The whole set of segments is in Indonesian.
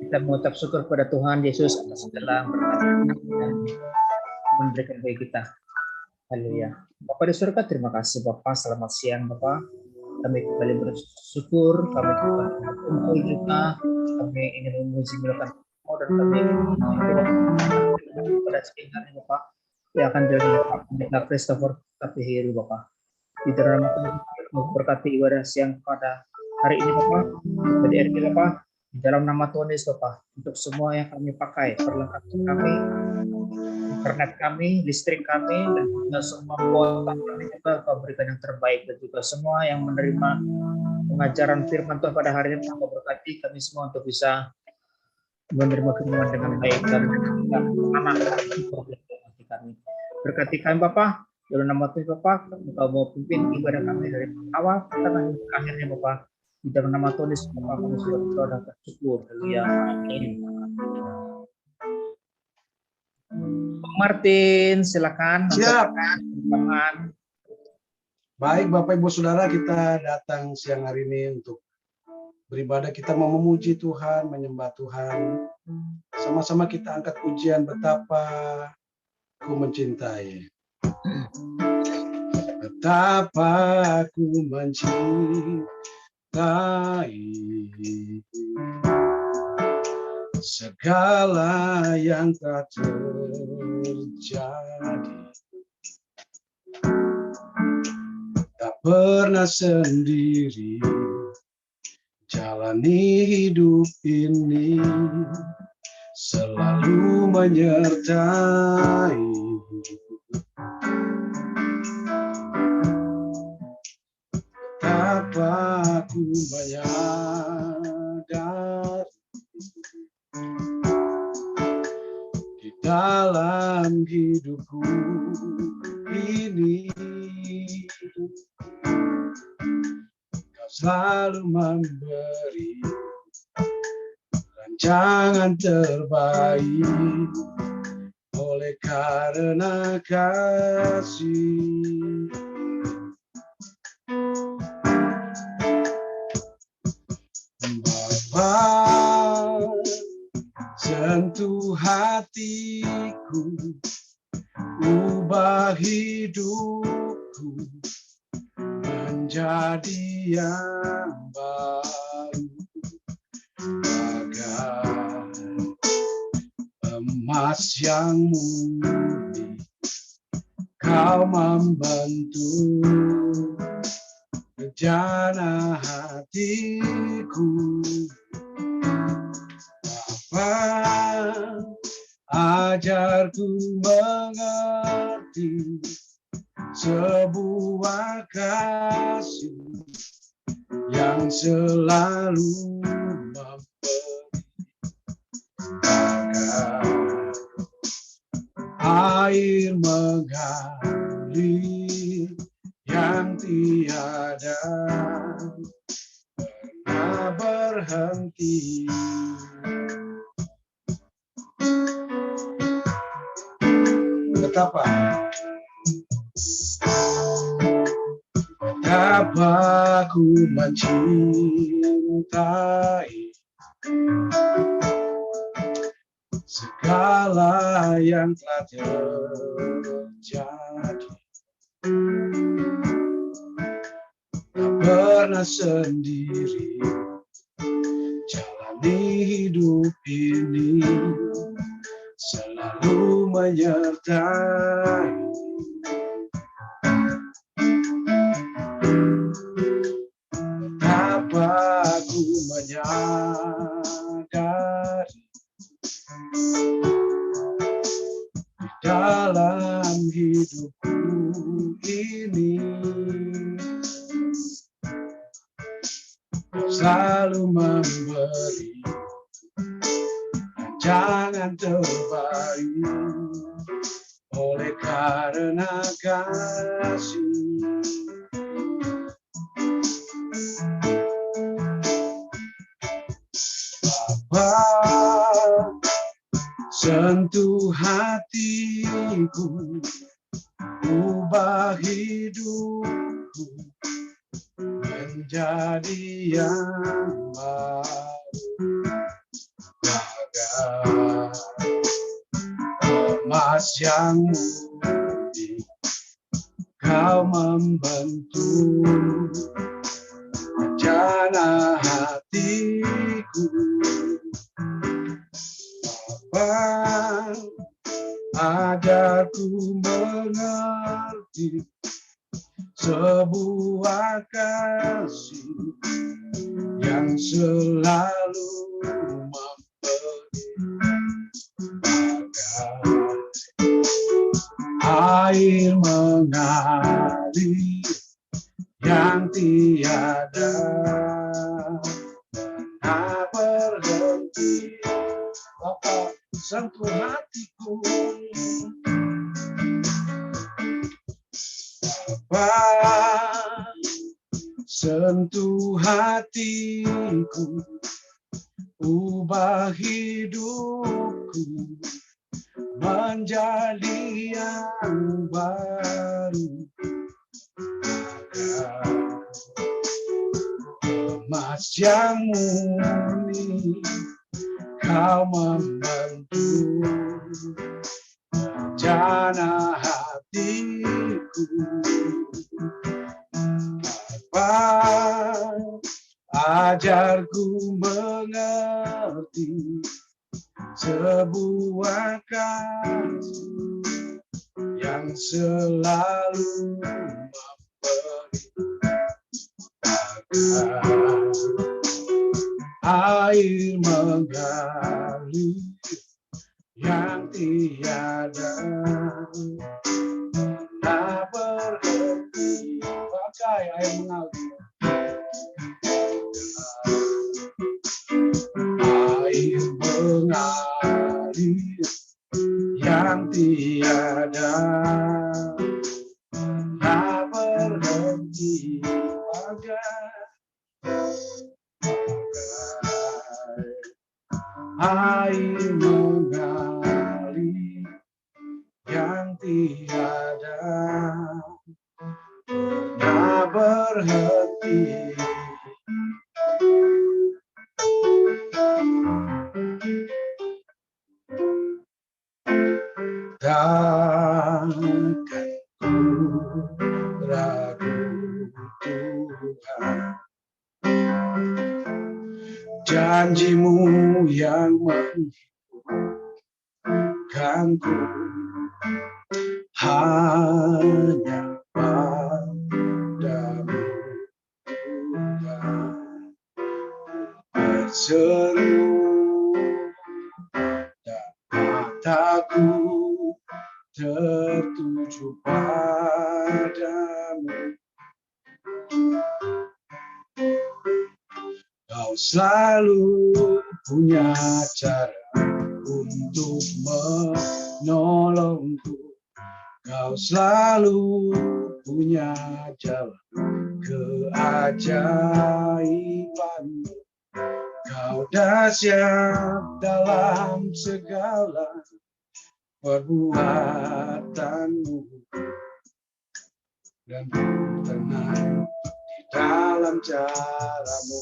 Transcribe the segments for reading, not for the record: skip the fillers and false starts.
Kita mengucap syukur kepada Tuhan Yesus atas segala berkat dan memberikan bagi kita. Haleluya. Bapak di surga, terima kasih Bapak. Selamat siang Bapak. Kami kembali bersyukur, kami kembali berkumpul juga. Kami ingin memuji dan kami ingin pada siang hari Bapak. Yang akan jadi Bapak Pendeta Christopher Kapihiru Bapak. Di dalam memberkati ibadah siang pada hari ini Bapak. Dari RG Bapak. Di dalam nama Tuhan Yesus Bapak, untuk semua yang kami pakai, perlengkapan kami, internet kami, listrik kami, dan juga semua kuota kami juga Kau berikan yang terbaik, dan juga semua yang menerima pengajaran firman Tuhan pada hari ini, Kau berkati kami semua untuk bisa menerima firman dengan baik dan anak kami. Berkati kami Bapak, dalam nama Tuhan Bapak, Kau mau pimpin ibadah kami dari awal, tengah, hingga akhirnya Bapak. Di dalam nama Tuhan Yesus Bapak, kami sudah berdoa dan bersyukur. Haleluya. Amin. Martin, silakan. Siap. Teman. Baik Bapak Ibu Saudara, kita datang siang hari ini untuk beribadah. Kita mau memuji Tuhan, menyembah Tuhan. Sama-sama kita angkat pujian betapa Ku mencintai. Betapa Ku mencintai segala yang telah terjadi. Tak pernah sendiri jalani hidup ini, selalu menyertai. Betapa Ku menyadari di dalam hidupku ini Kau selalu memberi rancangan terbaik oleh karena kasih. Bapa, sentuh hatiku, ubah hidupku menjadi yang baru, bagai emas yang murni. Kau membentuk rencana hatiku. Bapa, ajarku mengerti sebuah kasih yang selalu memberi, bagai air mengalir yang tiada pernah berhenti. Betapa Ku mencintai segala yang telah terjadi. Tak pernah sendiri jalani hidup ini, selalu menyertai. Betapa Ku menyadari di dalam hidupku ini Kau selalu memberi rancangan terbaik oleh karena kasih. Bapa, sentuh hatiku, ubah hidupku menjadi yang baru, emas yang murni, kau membentuk rencana hatiku. Bapa, ajarku mengerti sebuah kasih yang selalu memberi bagai air mengalir yang tiada pernah berhenti. Bapa, sentuh hatiku. Bapa, sentuh hatiku, ubah hidupku menjadi yang baru. Emas yang murni, kau membentuk rencana hatiku. Bapa, ajarku mengerti sebuah kasih yang selalu memberi bagai air mengalir yang tiada pernah berhenti. Bagai air mengalir, air mengalir yang tiada pernah berhenti. Air mengalir yang tiada pernah berhenti. Takkan ku ragu Tuhan, janjimu yang menghidupkanku hanya padamu Tuhan. Berseru dan mataku tertuju padamu. Kau selalu punya cara untuk menolongku. Kau selalu punya jalan keajaibanmu. Kau dahsyat dalam segala perbuatanmu, dan ku tenang di dalam caramu.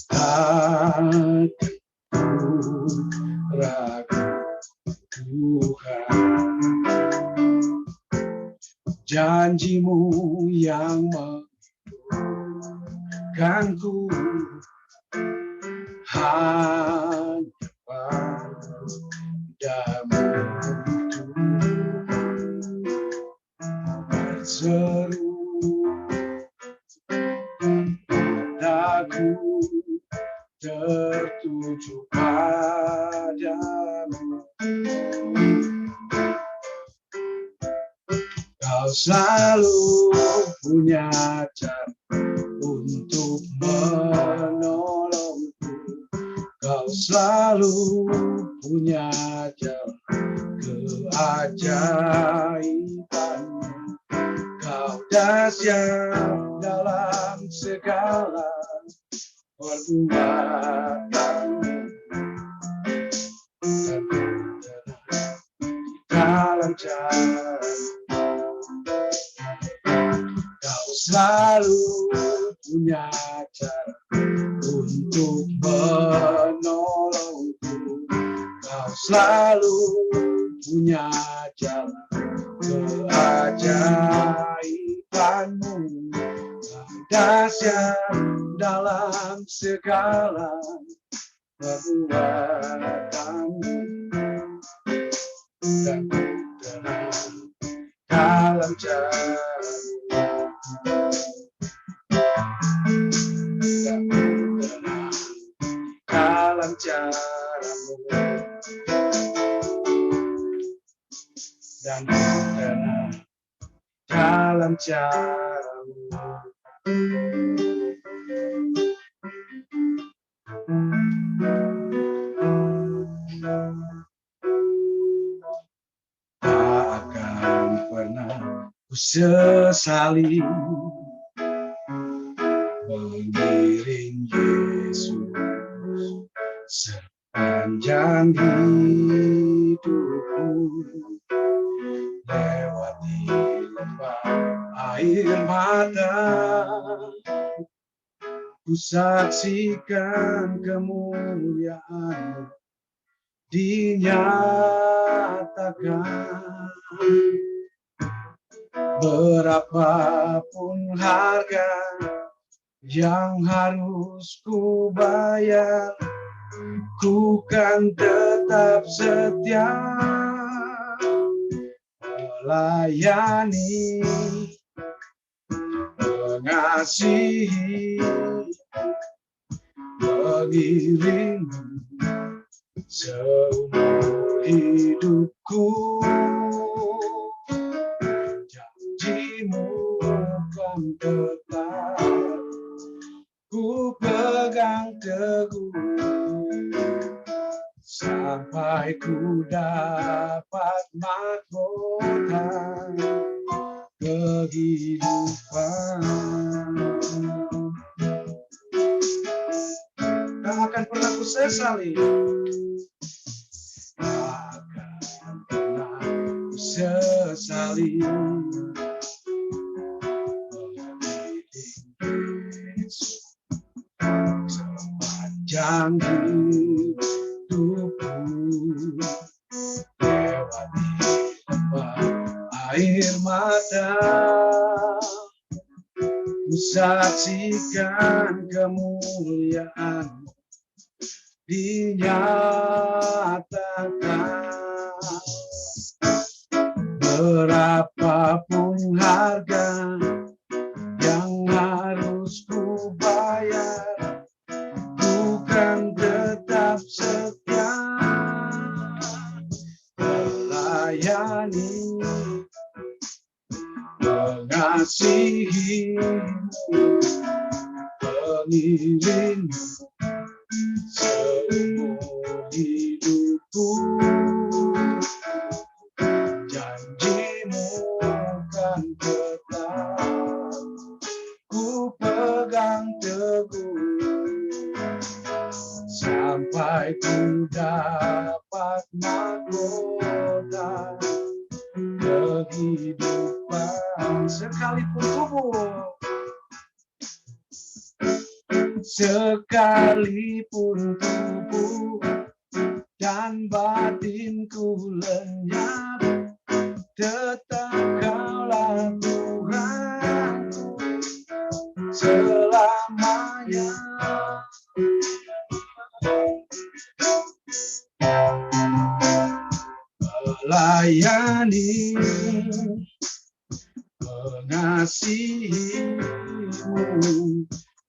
Takkan ku ragu Tuhan, janjimu yang menghidupkanku hanya padamu Tuhan. Berseru padaku tertuju padamu. Kau selalu punya cara untuk menolongku. Kau selalu punya jalan keajaibanmu. Kau dahsyat dalam segala perbuatanmu, dan dalam cara kau selalu punya cara untuk menolongku. Kau selalu punya cara, keajaibanmu dahsyat dalam segala perbuatanmu, dan tenang dalam cara, dan tenang dalam caramu, dan tenang dalam caramu. Tak akan pernah ku sesali mengiring Yesus sepanjang hidupku, lewati lembah air mata, ku saksikan kemuliaan-Mu dinyatakan. Berapapun harga yang harus ku bayar, ku kan tetap setia melayani, mengasihi, mengiringmu seumur hidupku. Janji-Mu kan tetap ku pegang teguh, sampai ku dapat mahkota kehidupan. Tak akan pernah ku sesali, tak akan pernah ku sesali sepanjang hidupku, lewati lembah air mata, ku saksikan kemuliaan dinyatakan. Berapapun harga yang harus ku bayar, ku kan tetap setia melayani, mengasihi, mengiringmu seumur hidupku. Janji-Mu kan tetap ku pegang teguh, sampai ku dapat mahkota kehidupan. Sekalipun tubuh, sekalipun tubuh dan batinku lenyap, tetap Kaulah Tuhanku selamanya. Melayani, mengasihi-Mu,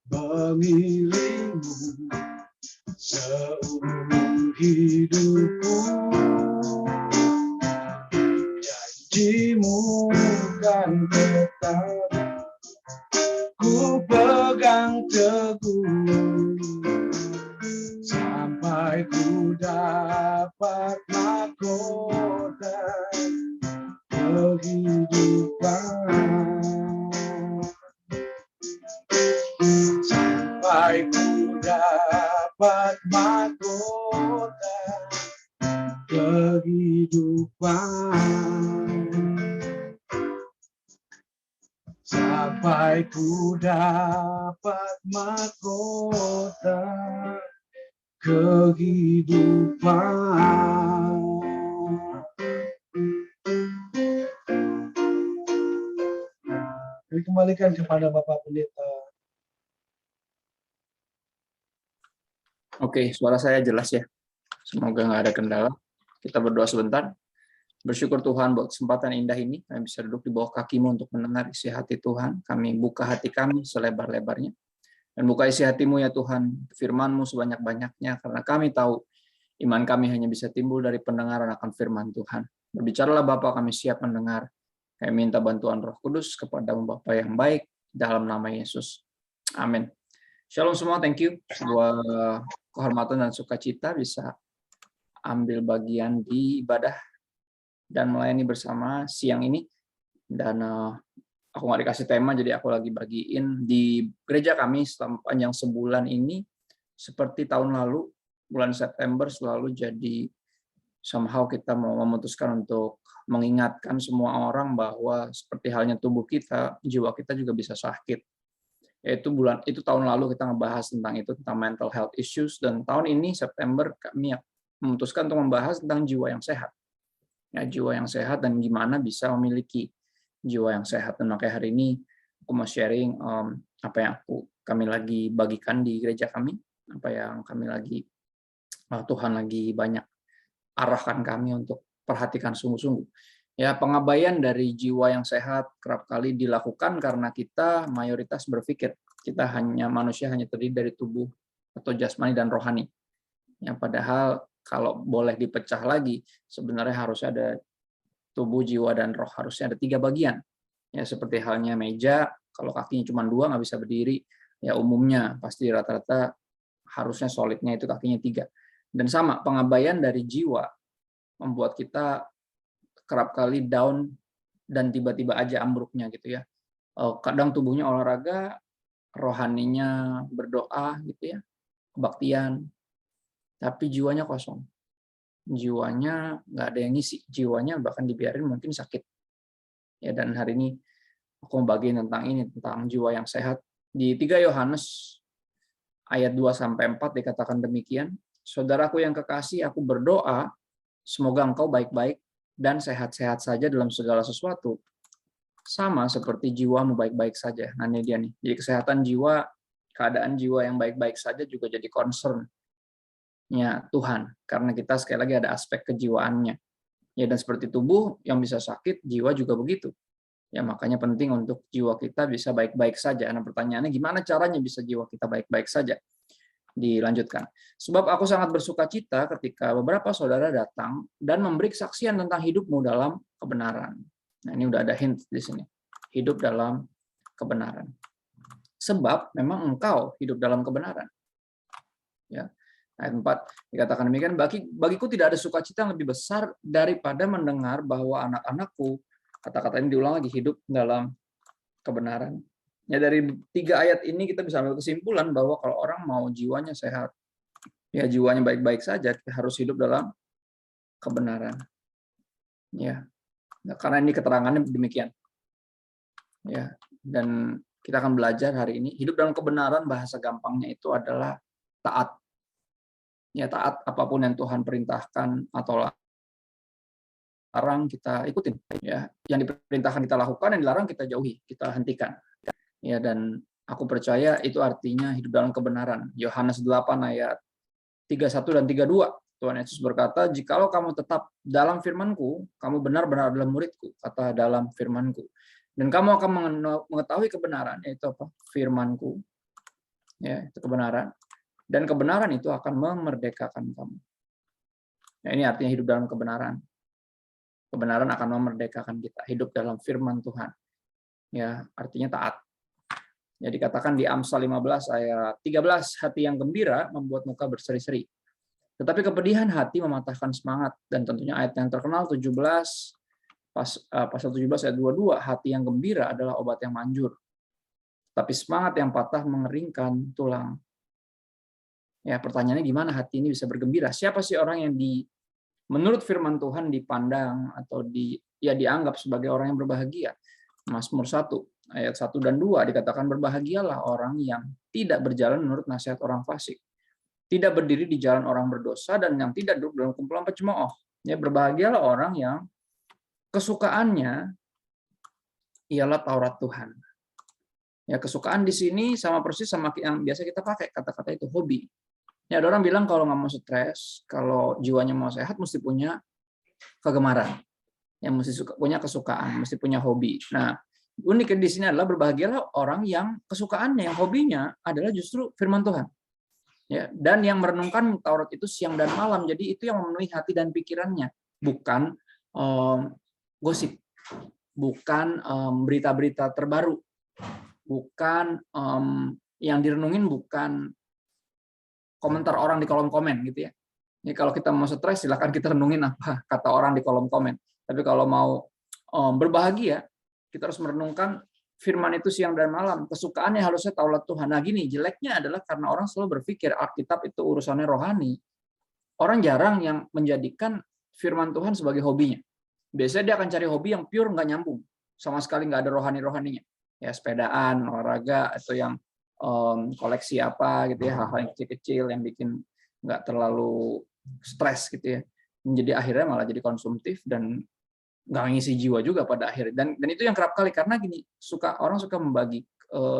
mengiringmu seumur hidupku. Janji-Mu kan tetap ku pegang teguh, sampai ku dapat mahkota kehidupan. Sampai ku dapat mahkota kehidupan. Sampai sampai ku dapat mahkota kehidupan. Dikembalikan kepada Bapak Pendeta. Oke, suara saya jelas ya. Semoga nggak ada kendala. Kita berdoa sebentar. Bersyukur Tuhan buat kesempatan indah ini. Kami bisa duduk di bawah kaki-Mu untuk mendengar isi hati Tuhan. Kami buka hati kami selebar-lebarnya. Dan buka isi hati-Mu ya Tuhan, firman-Mu sebanyak-banyaknya. Karena kami tahu iman kami hanya bisa timbul dari pendengaran akan firman Tuhan. Berbicaralah Bapa, kami siap mendengar. Kami minta bantuan Roh Kudus kepada-Mu Bapa yang baik, dalam nama Yesus. Amin. Shalom semua, thank you. Sebuah kehormatan dan sukacita bisa ambil bagian di ibadah dan melayani bersama siang ini. Dan aku nggak dikasih tema, jadi aku lagi bagiin di gereja kami sepanjang sebulan ini, seperti tahun lalu, bulan September selalu jadi somehow kita mau memutuskan untuk mengingatkan semua orang bahwa seperti halnya tubuh kita, jiwa kita juga bisa sakit. Itu tahun lalu kita ngebahas tentang itu, tentang mental health issues, dan tahun ini September kami memutuskan untuk membahas tentang jiwa yang sehat. Ya, jiwa yang sehat dan gimana bisa memiliki jiwa yang sehat. Dan makanya hari ini aku mau sharing apa yang kami lagi bagikan di gereja kami, apa yang kami lagi Tuhan lagi banyak arahkan kami untuk perhatikan sungguh-sungguh. Ya, pengabaian dari jiwa yang sehat kerap kali dilakukan karena kita mayoritas berpikir manusia hanya terdiri dari tubuh atau jasmani dan rohani. Ya, padahal kalau boleh dipecah lagi, sebenarnya harus ada tubuh, jiwa, dan roh. Harusnya ada 3 bagian. Ya, seperti halnya meja, kalau kakinya cuma 2 nggak bisa berdiri, ya umumnya pasti rata-rata harusnya solidnya itu kakinya 3. Dan sama, pengabaian dari jiwa membuat kita kerap kali down dan tiba-tiba aja ambruknya gitu ya. Kadang tubuhnya olahraga, rohaninya berdoa gitu ya, kebaktian, tapi jiwanya kosong. Jiwanya nggak ada yang ngisi, jiwanya bahkan dibiarin mungkin sakit. Ya, dan hari ini aku mau bagiin tentang ini, tentang jiwa yang sehat. Di 3 Yohanes ayat 2-4 dikatakan demikian, saudaraku yang kekasih, aku berdoa semoga engkau baik-baik dan sehat-sehat saja dalam segala sesuatu, sama seperti jiwamu baik-baik saja. Nah, ini dia nih. Jadi kesehatan jiwa, keadaan jiwa yang baik-baik saja juga jadi concern-nya Tuhan, karena kita sekali lagi ada aspek kejiwaannya. Ya, dan seperti tubuh yang bisa sakit, jiwa juga begitu. Ya, makanya penting untuk jiwa kita bisa baik-baik saja. Nah, pertanyaannya gimana caranya bisa jiwa kita baik-baik saja? Dilanjutkan. Sebab aku sangat bersukacita ketika beberapa saudara datang dan memberi kesaksian tentang hidupmu dalam kebenaran. Nah, ini udah ada hint di sini. Hidup dalam kebenaran. Sebab memang engkau hidup dalam kebenaran. Ya. Ayat 4 dikatakan demikian, bagiku tidak ada sukacita yang lebih besar daripada mendengar bahwa anak-anakku, kata-kata ini diulang lagi, hidup dalam kebenaran. Ya, dari 3 ayat ini kita bisa ambil kesimpulan bahwa kalau orang mau jiwanya sehat, ya jiwanya baik-baik saja, harus hidup dalam kebenaran. Ya, nah, karena ini keterangannya demikian. Ya, dan kita akan belajar hari ini hidup dalam kebenaran, bahasa gampangnya itu adalah taat. Ya, taat apapun yang Tuhan perintahkan atau larang kita ikutin. Ya, yang diperintahkan kita lakukan, yang dilarang kita jauhi, kita hentikan. Ya, dan aku percaya itu artinya hidup dalam kebenaran. Yohanes 8 ayat 31 dan 32. Tuhan Yesus berkata, "Jikalau kamu tetap dalam firman-Ku, kamu benar-benar adalah murid-Ku," kata dalam firman-Ku. "Dan kamu akan mengetahui kebenaran," yaitu apa? Firman-Ku. Ya, itu kebenaran. Dan kebenaran itu akan memerdekakan kamu. Ya, ini artinya hidup dalam kebenaran. Kebenaran akan memerdekakan kita, hidup dalam firman Tuhan. Ya, artinya taat. Ya, dikatakan di Amsal 15 ayat 13, hati yang gembira membuat muka berseri-seri, tetapi kepedihan hati mematahkan semangat. Dan tentunya ayat yang terkenal 17 pasal 17 ayat 22, hati yang gembira adalah obat yang manjur, tapi semangat yang patah mengeringkan tulang. Ya, pertanyaannya gimana hati ini bisa bergembira? Siapa sih orang yang menurut firman Tuhan dipandang atau dianggap sebagai orang yang berbahagia? Mazmur 1 ayat 1 dan 2 dikatakan berbahagialah orang yang tidak berjalan menurut nasihat orang fasik, tidak berdiri di jalan orang berdosa, dan yang tidak duduk dalam kumpulan pencemooh. Ya, berbahagialah orang yang kesukaannya ialah Taurat Tuhan. Ya, kesukaan di sini sama persis sama yang biasa kita pakai kata-kata itu, hobi. Ya, ada orang bilang kalau nggak mau stres, kalau jiwanya mau sehat, mesti punya kegemaran. Ya, mesti punya kesukaan, mesti punya hobi. Nah, unik di sini adalah berbahagialah orang yang kesukaannya, yang hobinya adalah justru firman Tuhan. Ya, dan yang merenungkan Taurat itu siang dan malam. Jadi itu yang memenuhi hati dan pikirannya, bukan gosip, bukan berita-berita terbaru, bukan yang direnungin bukan komentar orang di kolom komen gitu ya. Jadi kalau kita mau stres silakan kita renungin apa kata orang di kolom komen. Tapi kalau mau berbahagia, kita harus merenungkan firman itu siang dan malam. Kesukaannya harusnya Taurat Tuhan. Nah gini, jeleknya adalah karena orang selalu berpikir Alkitab itu urusannya rohani. Orang jarang yang menjadikan firman Tuhan sebagai hobinya. Biasanya dia akan cari hobi yang pure, nggak nyambung. Sama sekali nggak ada rohani-rohaninya. Ya sepedaan, olahraga, atau yang koleksi apa gitu ya, hal-hal yang kecil-kecil yang bikin nggak terlalu stres gitu ya. Jadi akhirnya malah jadi konsumtif dan nggak ngisi jiwa juga pada akhirnya. Dan itu yang kerap kali karena gini, orang suka membagi,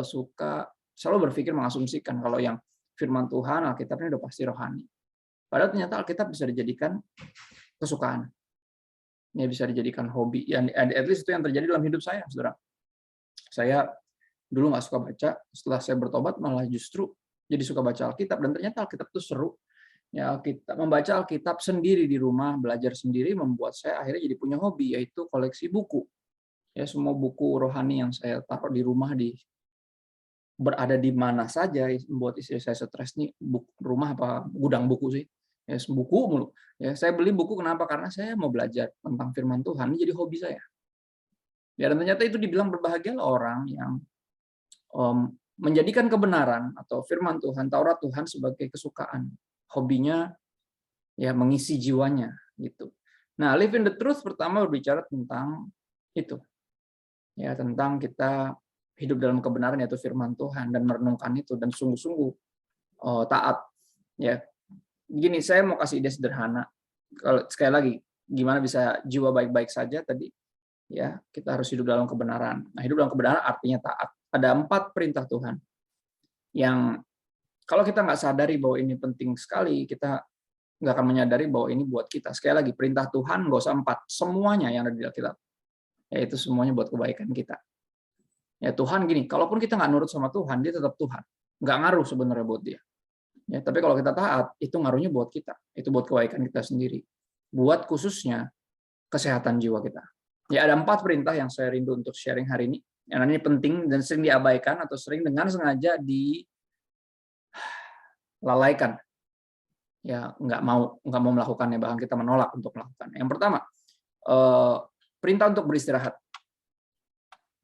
suka selalu berpikir mengasumsikan kalau yang firman Tuhan Alkitabnya udah pasti rohani. Padahal ternyata Alkitab bisa dijadikan kesukaan. Ini bisa dijadikan hobi. At least itu yang terjadi dalam hidup saya, saudara. Saya dulu nggak suka baca, setelah saya bertobat malah justru jadi suka baca Alkitab, dan ternyata Alkitab itu seru. Ya, membaca Alkitab sendiri di rumah, belajar sendiri membuat saya akhirnya jadi punya hobi, yaitu koleksi buku. Ya, semua buku rohani yang saya taruh di rumah berada di mana saja membuat istri saya stres nih, rumah apa gudang buku sih. Ya, buku mulu. Ya, saya beli buku kenapa? Karena saya mau belajar tentang firman Tuhan, ini jadi hobi saya. Ya, dan ternyata itu dibilang berbahagialah orang yang menjadikan kebenaran atau firman Tuhan, Taurat Tuhan sebagai kesukaan. Hobinya ya mengisi jiwanya gitu. Nah, live in the truth pertama berbicara tentang itu. Ya, tentang kita hidup dalam kebenaran yaitu firman Tuhan dan merenungkan itu dan sungguh-sungguh taat. Ya. Gini, saya mau kasih ide sederhana. Kalau sekali lagi, gimana bisa jiwa baik-baik saja tadi? Ya, kita harus hidup dalam kebenaran. Nah, hidup dalam kebenaran artinya taat. Ada 4 perintah Tuhan yang kalau kita nggak sadari bahwa ini penting sekali, kita nggak akan menyadari bahwa ini buat kita. Sekali lagi, perintah Tuhan nggak usah 4, semuanya yang ada di Alkitab, yaitu semuanya buat kebaikan kita. Ya Tuhan gini, kalaupun kita nggak nurut sama Tuhan, dia tetap Tuhan, nggak ngaruh sebenarnya buat dia. Ya, tapi kalau kita taat, itu ngaruhnya buat kita, itu buat kebaikan kita sendiri, buat khususnya kesehatan jiwa kita. Ya ada 4 perintah yang saya rindu untuk sharing hari ini. Yang ini penting dan sering diabaikan atau sering dengan sengaja dilalaikan. Ya nggak mau melakukannya, bahkan kita menolak untuk melakukan. Yang pertama, perintah untuk beristirahat.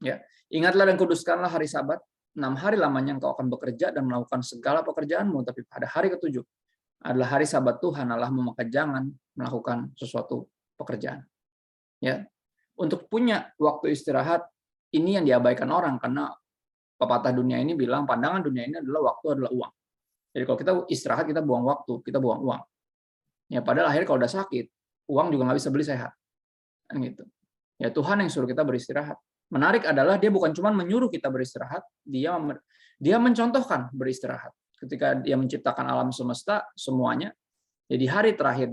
Ya, ingatlah dan kuduskanlah hari Sabat. 6 hari lamanya engkau akan bekerja dan melakukan segala pekerjaanmu, tapi pada hari ke-7 adalah hari Sabat Tuhan Allahmu, maka jangan melakukan sesuatu pekerjaan. Ya, untuk punya waktu istirahat ini yang diabaikan orang karena pepatah dunia ini bilang pandangan dunia ini adalah waktu adalah uang. Jadi kalau kita istirahat kita buang waktu, kita buang uang. Ya padahal akhirnya kalau udah sakit, uang juga nggak bisa beli sehat. Kan gitu. Ya Tuhan yang suruh kita beristirahat. Menarik adalah dia bukan cuma menyuruh kita beristirahat, dia mencontohkan beristirahat. Ketika dia menciptakan alam semesta semuanya, jadi hari terakhir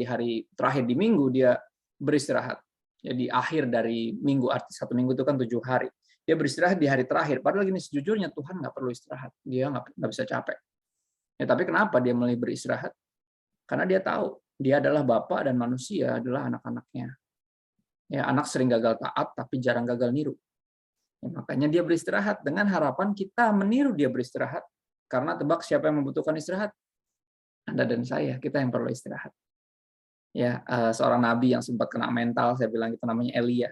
di minggu dia beristirahat. Jadi akhir dari minggu, arti 1 minggu itu kan 7 hari. Dia beristirahat di hari terakhir. Padahal gini, sejujurnya Tuhan nggak perlu istirahat. Dia nggak bisa capek. Ya, tapi kenapa dia mulai beristirahat? Karena dia tahu dia adalah Bapa dan manusia adalah anak-anaknya. Ya, anak sering gagal taat, tapi jarang gagal niru. Ya, makanya dia beristirahat dengan harapan kita meniru dia beristirahat. Karena tebak siapa yang membutuhkan istirahat? Anda dan saya, kita yang perlu istirahat. Ya, seorang nabi yang sempat kena mental, saya bilang itu namanya Elia.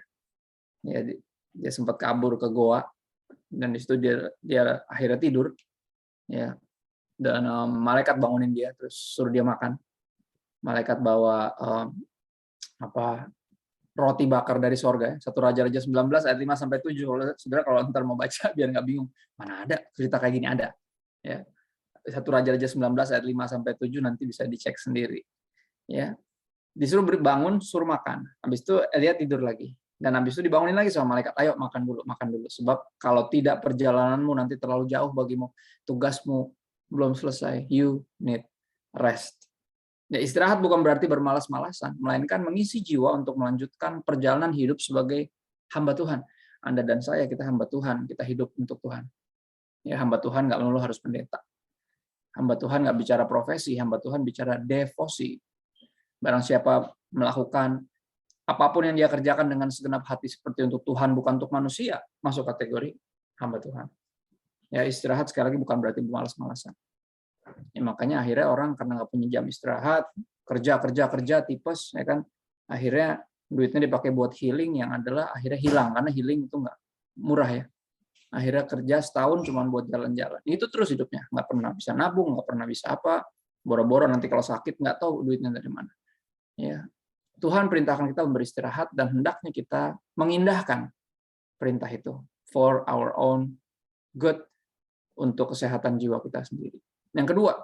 Ya, dia sempat kabur ke goa dan di situ dia akhirnya tidur. Ya, dan malaikat bangunin dia terus suruh dia makan. Malaikat bawa roti bakar dari sorga. 1 Raja-Raja 19 ayat 5 sampai 7. Saudara kalau ntar mau baca biar nggak bingung, mana ada cerita kayak gini, ada. Ya. 1 Raja-Raja 19 ayat 5 sampai 7 nanti bisa dicek sendiri. Ya. Disuruh bangun, suruh makan. Habis itu Elia tidur lagi. Dan habis itu dibangunin lagi sama malaikat, ayo makan dulu. Sebab kalau tidak perjalananmu nanti terlalu jauh bagimu. Tugasmu belum selesai. You need rest. Ya, istirahat bukan berarti bermalas-malasan, melainkan mengisi jiwa untuk melanjutkan perjalanan hidup sebagai hamba Tuhan. Anda dan saya, kita hamba Tuhan, kita hidup untuk Tuhan. Ya, hamba Tuhan nggak melulu harus pendeta. Hamba Tuhan nggak bicara profesi, hamba Tuhan bicara devosi. Barang siapa melakukan apapun yang dia kerjakan dengan segenap hati seperti untuk Tuhan, bukan untuk manusia, masuk kategori hamba Tuhan. Ya, istirahat sekali lagi bukan berarti bermalas-malasan. Ya, makanya akhirnya orang karena nggak punya jam istirahat, kerja, tipes, ya kan, akhirnya duitnya dipakai buat healing yang adalah akhirnya hilang, karena healing itu nggak murah ya. Akhirnya kerja setahun cuma buat jalan-jalan. Itu terus hidupnya, nggak pernah bisa nabung, nggak pernah bisa apa, boro-boro nanti kalau sakit nggak tahu duitnya dari mana. Ya, Tuhan perintahkan kita beristirahat dan hendaknya kita mengindahkan perintah itu for our own good, untuk kesehatan jiwa kita sendiri. Yang kedua,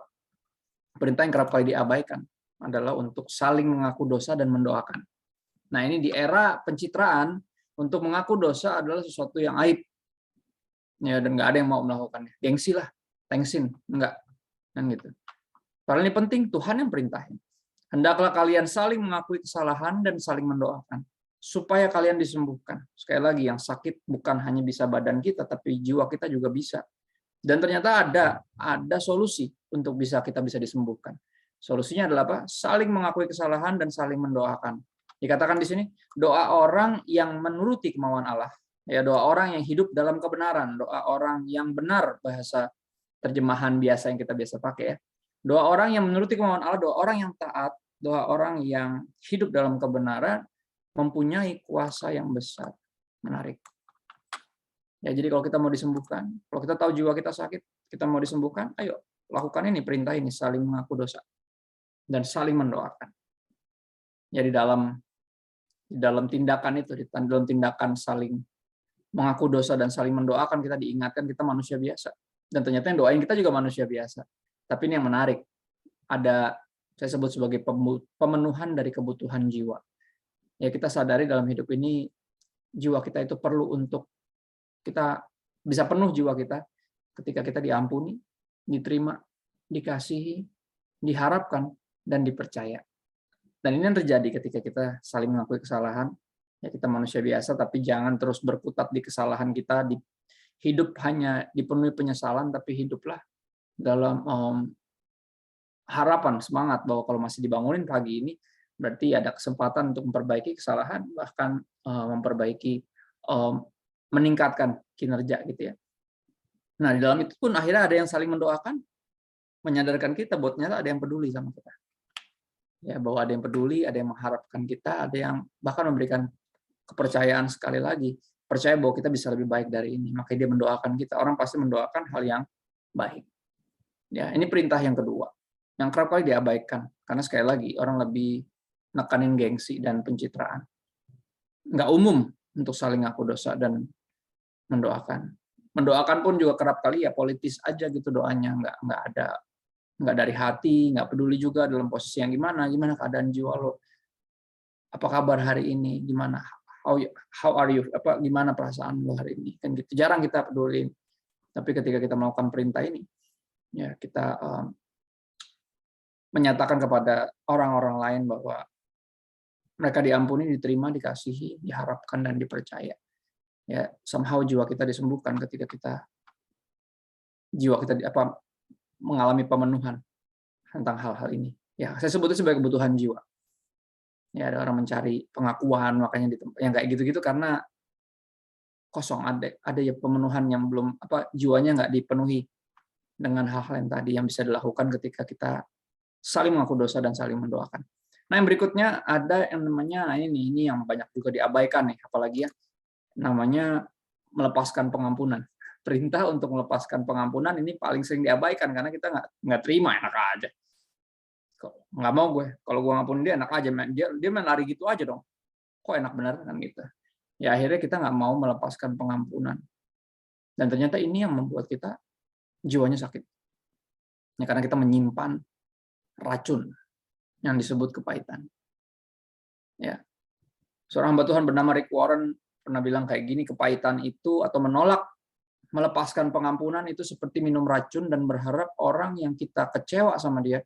perintah yang kerap kali diabaikan adalah untuk saling mengaku dosa dan mendoakan. Nah, ini di era pencitraan, untuk mengaku dosa adalah sesuatu yang aib. Ya, dan nggak ada yang mau melakukannya. Gengsi lah, tengsin, enggak. Kan gitu. Padahal ini penting, Tuhan yang perintahin. Hendaklah kalian saling mengakui kesalahan dan saling mendoakan, supaya kalian disembuhkan. Sekali lagi, yang sakit bukan hanya bisa badan kita, tapi jiwa kita juga bisa. Dan ternyata ada solusi untuk kita bisa disembuhkan. Solusinya adalah apa? Saling mengakui kesalahan dan saling mendoakan. Dikatakan di sini, doa orang yang menuruti kemauan Allah. Ya, doa orang yang hidup dalam kebenaran, doa orang yang benar, bahasa terjemahan biasa yang kita biasa pakai ya. Doa orang yang menuruti kemauan Allah, doa orang yang taat, doa orang yang hidup dalam kebenaran mempunyai kuasa yang besar. Menarik. Ya, jadi kalau kita mau disembuhkan, kalau kita tahu jiwa kita sakit, kita mau disembuhkan, ayo lakukan ini, perintah ini, saling mengaku dosa dan saling mendoakan. Ya, di dalam tindakan itu, di dalam tindakan saling mengaku dosa dan saling mendoakan, kita diingatkan kita manusia biasa. Dan ternyata yang doain kita juga manusia biasa. Tapi ini yang menarik, ada saya sebut sebagai pemenuhan dari kebutuhan jiwa. Ya, kita sadari dalam hidup ini jiwa kita itu perlu untuk kita bisa penuh jiwa kita ketika kita diampuni, diterima, dikasihi, diharapkan, dan dipercaya. Dan ini yang terjadi ketika kita saling mengakui kesalahan. Ya, kita manusia biasa, tapi jangan terus berkutat di kesalahan kita. Hidup hanya dipenuhi penyesalan, tapi hiduplah dalam harapan, semangat bahwa kalau masih dibangunin pagi ini, berarti ada kesempatan untuk memperbaiki kesalahan, bahkan meningkatkan kinerja gitu ya. Nah, di dalam itu pun akhirnya ada yang saling mendoakan, menyadarkan kita bahwa ternyata ada yang peduli sama kita. Ya, bahwa ada yang peduli, ada yang mengharapkan kita, ada yang bahkan memberikan kepercayaan sekali lagi, percaya bahwa kita bisa lebih baik dari ini. Makanya dia mendoakan kita. Orang pasti mendoakan hal yang baik. Ya, ini perintah yang kedua. Yang kerap kali diabaikan karena sekali lagi orang lebih nekanin gengsi dan pencitraan. Nggak umum untuk saling ngaku dosa dan mendoakan. Mendoakan pun juga kerap kali ya politis aja gitu doanya, nggak dari hati, nggak peduli juga dalam posisi yang gimana keadaan jiwa lo, apa kabar hari ini, gimana, how are you, apa gimana perasaan lo hari ini, kan gitu. Jarang kita peduli. Tapi ketika kita melakukan perintah ini, ya kita menyatakan kepada orang-orang lain bahwa mereka diampuni, diterima, dikasihi, diharapkan, dan dipercaya. Ya, somehow jiwa kita disembuhkan ketika jiwa kita mengalami pemenuhan tentang hal-hal ini. Ya, saya sebutnya sebagai kebutuhan jiwa. Ya, ada orang mencari pengakuan, makanya yang kayak gitu-gitu karena kosong, ada ya pemenuhan yang belum jiwanya nggak dipenuhi dengan hal-hal yang tadi yang bisa dilakukan ketika kita saling mengaku dosa dan saling mendoakan. Nah, yang berikutnya ada yang namanya ini yang banyak juga diabaikan nih, apalagi ya namanya melepaskan pengampunan. Perintah untuk melepaskan pengampunan ini paling sering diabaikan karena kita nggak terima, enak aja. Nggak mau gue, kalau gue ngampunin dia enak aja, dia main lari gitu aja dong. kok enak benar kan gitu. Ya akhirnya kita nggak mau melepaskan pengampunan. Dan ternyata ini yang membuat kita jiwanya sakit. Ya, karena kita menyimpan racun yang disebut kepahitan. Ya. Seorang hamba Tuhan bernama Rick Warren pernah bilang kayak gini, kepahitan itu atau menolak melepaskan pengampunan itu seperti minum racun dan berharap orang yang kita kecewa sama dia,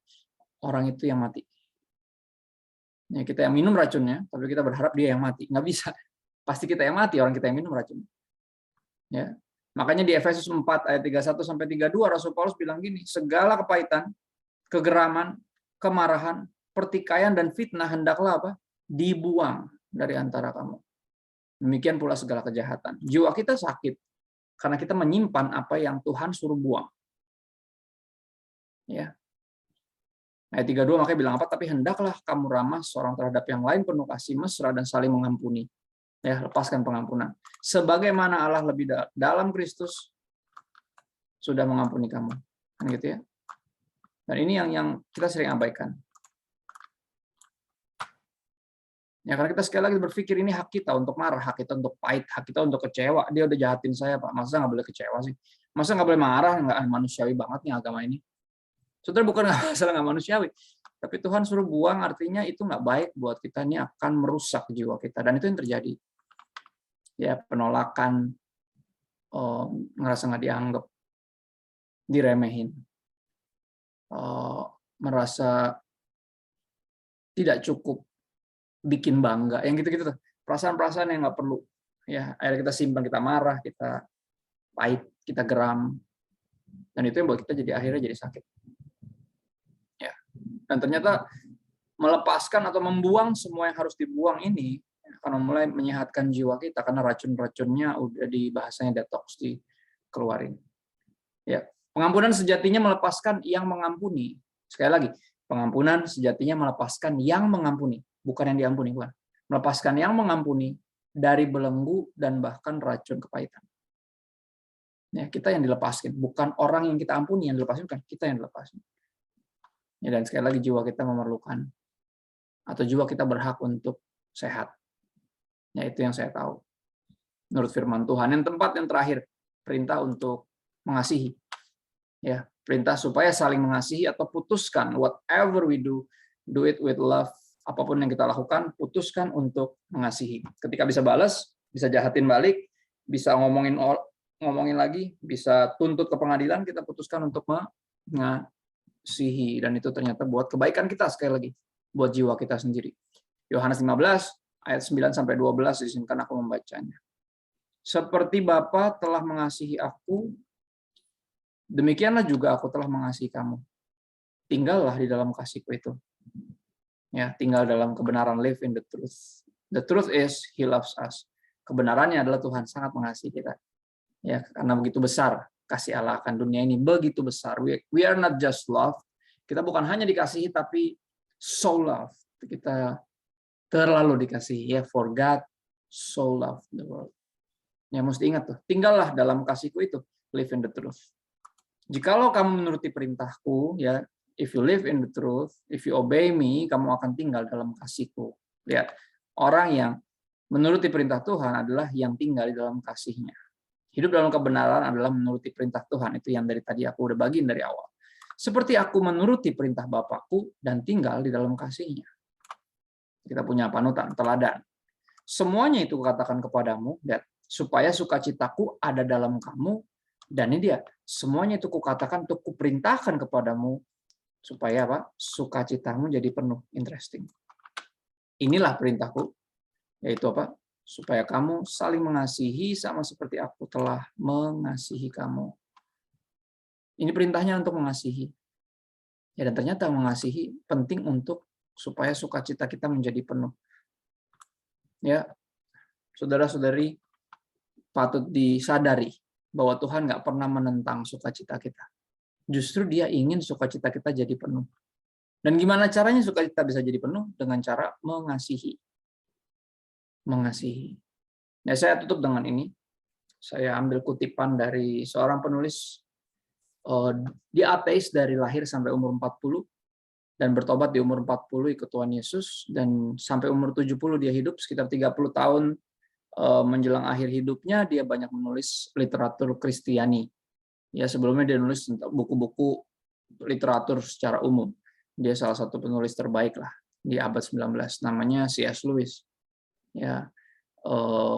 orang itu yang mati. Ya, kita yang minum racunnya, tapi kita berharap dia yang mati. Nggak bisa. Pasti kita yang mati, orang kita yang minum racun. Ya. Makanya di Efesus 4 ayat 31-32 Rasul Paulus bilang gini, segala kepahitan, kegeraman, kemarahan, pertikaian dan fitnah hendaklah apa? Dibuang dari antara kamu. Demikian pula segala kejahatan. Jiwa kita sakit karena kita menyimpan apa yang Tuhan suruh buang. Ya. Ayat 32 makanya bilang apa? Tapi hendaklah kamu ramah seorang terhadap yang lain penuh kasih mesra dan saling mengampuni. Ya, lepaskan pengampunan. Sebagaimana Allah lebih dalam Kristus sudah mengampuni kamu. Kan gitu ya. Dan ini yang kita sering abaikan. Ya, karena kita sekali lagi berpikir ini hak kita untuk marah, hak kita untuk pahit, hak kita untuk kecewa. Dia udah jahatin saya, Pak. Masa nggak boleh kecewa sih? Masa nggak boleh marah? Nggak manusiawi banget nih agama ini. Saudara, bukan masalah nggak manusiawi. Tapi Tuhan suruh buang, artinya itu nggak baik buat kita. Ini akan merusak jiwa kita. Dan itu yang terjadi. Ya, penolakan, ngerasa nggak dianggap, diremehin, merasa tidak cukup, bikin bangga, yang gitu-gitu tuh. Perasaan-perasaan yang nggak perlu. Ya, akhirnya kita simpan, kita marah, kita pahit, kita geram. Dan itu yang buat kita akhirnya jadi sakit. Ya. Dan ternyata melepaskan atau membuang semua yang harus dibuang ini akan mulai menyehatkan jiwa kita karena racun-racunnya udah di bahasanya detox, dikeluarin. Ya, pengampunan sejatinya melepaskan yang mengampuni. Sekali lagi, pengampunan sejatinya melepaskan yang mengampuni, bukan yang diampuni, bukan. Melepaskan yang mengampuni dari belenggu dan bahkan racun kepahitan. Ya, kita yang dilepaskan, bukan orang yang kita ampuni yang dilepaskan, bukan kita yang dilepaskan. Ya, dan sekali lagi jiwa kita memerlukan atau jiwa kita berhak untuk sehat. Ya, itu yang saya tahu. Menurut firman Tuhan, yang terakhir, perintah untuk mengasihi. Ya, perintah supaya saling mengasihi atau putuskan whatever we do it with love. Apapun yang kita lakukan, putuskan untuk mengasihi. Ketika bisa balas, bisa jahatin balik, bisa ngomongin lagi, bisa tuntut ke pengadilan, kita putuskan untuk mengasihi. Dan itu ternyata buat kebaikan kita sekali lagi, buat jiwa kita sendiri. Yohanes 15 ayat 9-12 izinkan aku membacanya. Seperti Bapa telah mengasihi aku, demikianlah juga aku telah mengasihi kamu. Tinggallah di dalam kasihku itu. Ya, tinggal dalam kebenaran, live in the truth. The truth is he loves us. Kebenarannya adalah Tuhan sangat mengasihi kita. Ya, karena begitu besar kasih Allah akan dunia ini, begitu besar. We are not just love. Kita bukan hanya dikasihi tapi so love. Kita terlalu dikasihi, ya, for God so loved the world. Ya, mesti ingat tuh, tinggallah dalam kasihku itu, live in the truth. Jikalau kamu menuruti perintahku, ya, if you live in the truth, if you obey me, kamu akan tinggal dalam kasihku. Lihat, orang yang menuruti perintah Tuhan adalah yang tinggal di dalam kasihnya. Hidup dalam kebenaran adalah menuruti perintah Tuhan, itu yang dari tadi aku udah bagiin dari awal. Seperti aku menuruti perintah Bapakku dan tinggal di dalam kasihnya. Kita punya panutan, teladan. Semuanya itu kukatakan kepadamu, supaya sukacitaku ada dalam kamu, dan ini dia, semuanya itu kukatakan untuk kuperintahkan kepadamu, supaya apa? Sukacitamu jadi penuh. Interesting. Inilah perintahku, yaitu apa? Supaya kamu saling mengasihi sama seperti aku telah mengasihi kamu. Ini perintahnya untuk mengasihi. Ya, dan ternyata mengasihi penting untuk supaya sukacita kita menjadi penuh. Ya, saudara-saudari, patut disadari bahwa Tuhan nggak pernah menentang sukacita kita. Justru Dia ingin sukacita kita jadi penuh. Dan gimana caranya sukacita bisa jadi penuh? Dengan cara mengasihi. Mengasihi. Ya, saya tutup dengan ini. Saya ambil kutipan dari seorang penulis, dia ateis dari lahir sampai umur 40. dan bertobat di umur 40 ikut Tuhan Yesus, dan sampai umur 70 dia hidup, sekitar 30 tahun menjelang akhir hidupnya dia banyak menulis literatur Kristiani. Ya, sebelumnya dia nulis tentang buku-buku literatur secara umum. Dia salah satu penulis terbaik lah di abad 19, namanya C.S. Lewis. Ya,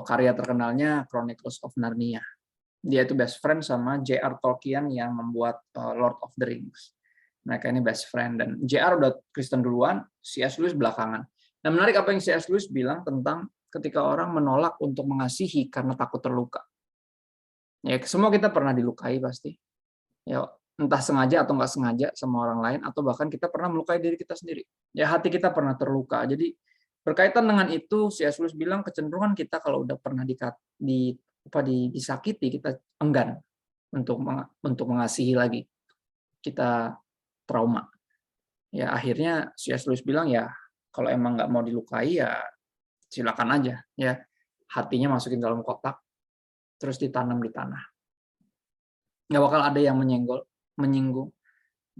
karya terkenalnya Chronicles of Narnia. Dia itu best friend sama J.R. Tolkien yang membuat Lord of the Rings. Mereka ini best friend, dan J.R. udah Kristen duluan, C.S. Lewis belakangan. Nah, menarik apa yang C.S. Lewis bilang tentang ketika orang menolak untuk mengasihi karena takut terluka. Ya, semua kita pernah dilukai pasti. Ya, entah sengaja atau nggak sengaja sama orang lain, atau bahkan kita pernah melukai diri kita sendiri. Ya, hati kita pernah terluka. Jadi berkaitan dengan itu, C.S. Lewis bilang kecenderungan kita kalau udah pernah disakiti, kita enggan untuk mengasihi lagi. Kita trauma. Ya, akhirnya C.S. Lewis bilang, ya kalau emang nggak mau dilukai, ya silakan aja. Ya, hatinya masukin dalam kotak, terus ditanam di tanah. Nggak bakal ada yang menyinggung,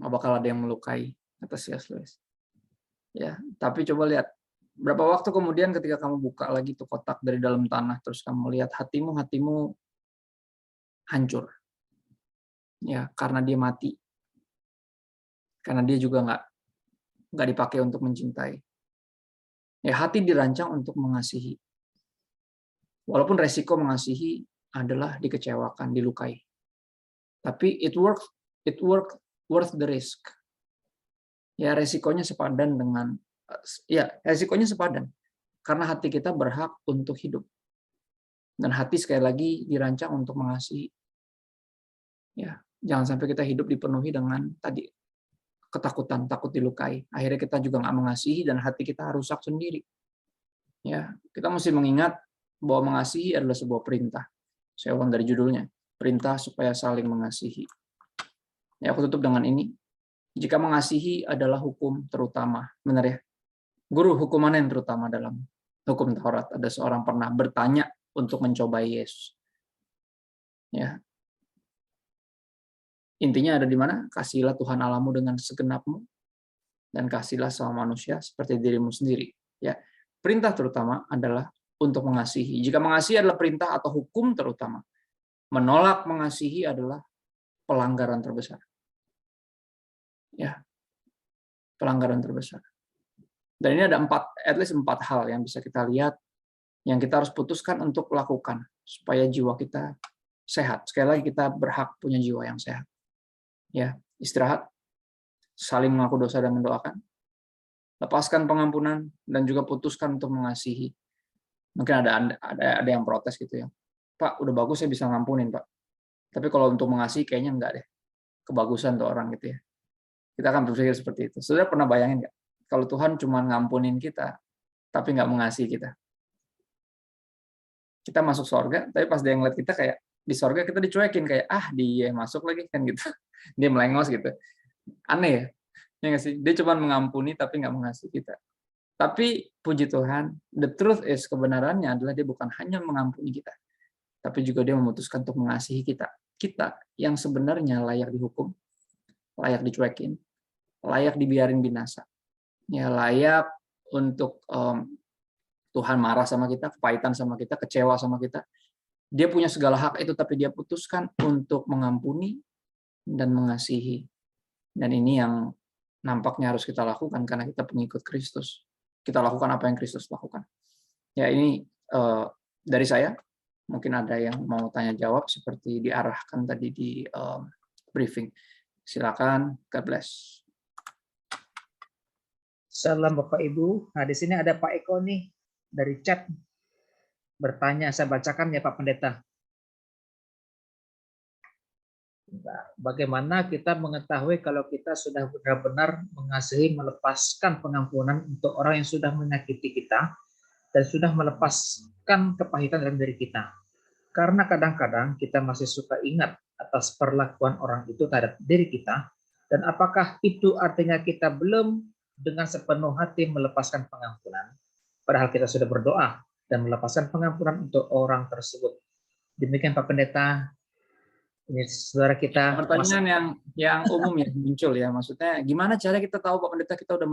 nggak bakal ada yang melukai, kata C.S. Lewis. Ya, tapi coba lihat, berapa waktu kemudian ketika kamu buka lagi tuh kotak dari dalam tanah, terus kamu lihat hatimu hancur. Ya, karena dia mati. Karena dia juga nggak dipakai untuk mencintai. Ya, hati dirancang untuk mengasihi. Walaupun resiko mengasihi adalah dikecewakan, dilukai. Tapi it worth the risk. Ya, resikonya sepadan karena hati kita berhak untuk hidup. Dan hati sekali lagi dirancang untuk mengasihi. Ya, jangan sampai kita hidup dipenuhi dengan tadi ketakutan, takut dilukai. Akhirnya kita juga nggak mengasihi dan hati kita rusak sendiri. Ya, kita mesti mengingat bahwa mengasihi adalah sebuah perintah. Saya ulang dari judulnya, perintah supaya saling mengasihi. Ya, aku tutup dengan ini. Jika mengasihi adalah hukum terutama, benar ya? Guru, hukum mana yang terutama dalam hukum Taurat? Ada seorang pernah bertanya untuk mencobai Yesus. Ya. Intinya ada di mana? Kasihilah Tuhan Allahmu dengan segenapmu dan kasihlah sama manusia seperti dirimu sendiri. Ya. Perintah terutama adalah untuk mengasihi. Jika mengasihi adalah perintah atau hukum terutama, menolak mengasihi adalah pelanggaran terbesar. Ya, pelanggaran terbesar. Dan ini ada at least 4 hal yang bisa kita lihat, yang kita harus putuskan untuk lakukan supaya jiwa kita sehat. Sekali lagi, kita berhak punya jiwa yang sehat. Ya, istirahat, saling mengaku dosa dan mendoakan, lepaskan pengampunan, dan juga putuskan untuk mengasihi. Mungkin ada yang protes gitu ya, Pak, udah bagus saya bisa ngampunin, Pak. Tapi kalau untuk mengasihi kayaknya enggak deh. Kebagusan tuh orang gitu ya. Kita akan berpikir seperti itu. Saudara pernah bayangin nggak? Kalau Tuhan cuma ngampunin kita, tapi nggak mengasihi kita. Kita masuk surga, tapi pas dia ngeliat kita kayak, di surga kita dicuekin, kayak, dia masuk lagi, kan gitu. Dia melengos gitu. Aneh ya? Ya nggak sih? Dia cuma mengampuni, tapi nggak mengasihi kita. Tapi puji Tuhan, the truth is, kebenarannya adalah dia bukan hanya mengampuni kita, tapi juga dia memutuskan untuk mengasihi kita. Kita yang sebenarnya layak dihukum, layak dicuekin, layak dibiarin binasa. Ya, layak untuk Tuhan marah sama kita, kepahitan sama kita, kecewa sama kita. Dia punya segala hak itu, tapi dia putuskan untuk mengampuni dan mengasihi. Dan ini yang nampaknya harus kita lakukan karena kita pengikut Kristus. Kita lakukan apa yang Kristus lakukan. Ya, ini dari saya. Mungkin ada yang mau tanya jawab seperti diarahkan tadi di briefing. Silakan, God bless. Salam Bapak Ibu. Nah, di sini ada Pak Eko nih dari chat bertanya. Saya bacakan ya Pak Pendeta. Bagaimana kita mengetahui kalau kita sudah benar-benar mengasihi, melepaskan pengampunan untuk orang yang sudah menyakiti kita dan sudah melepaskan kepahitan dalam diri kita? Karena kadang-kadang kita masih suka ingat atas perlakuan orang itu terhadap diri kita, dan apakah itu artinya kita belum dengan sepenuh hati melepaskan pengampunan, padahal kita sudah berdoa dan melepaskan pengampunan untuk orang tersebut? Demikian Pak Pendeta, Ini saudara kita Pertanyaan yang umum yang muncul ya, maksudnya gimana cara kita tahu Pak Pendeta kita udah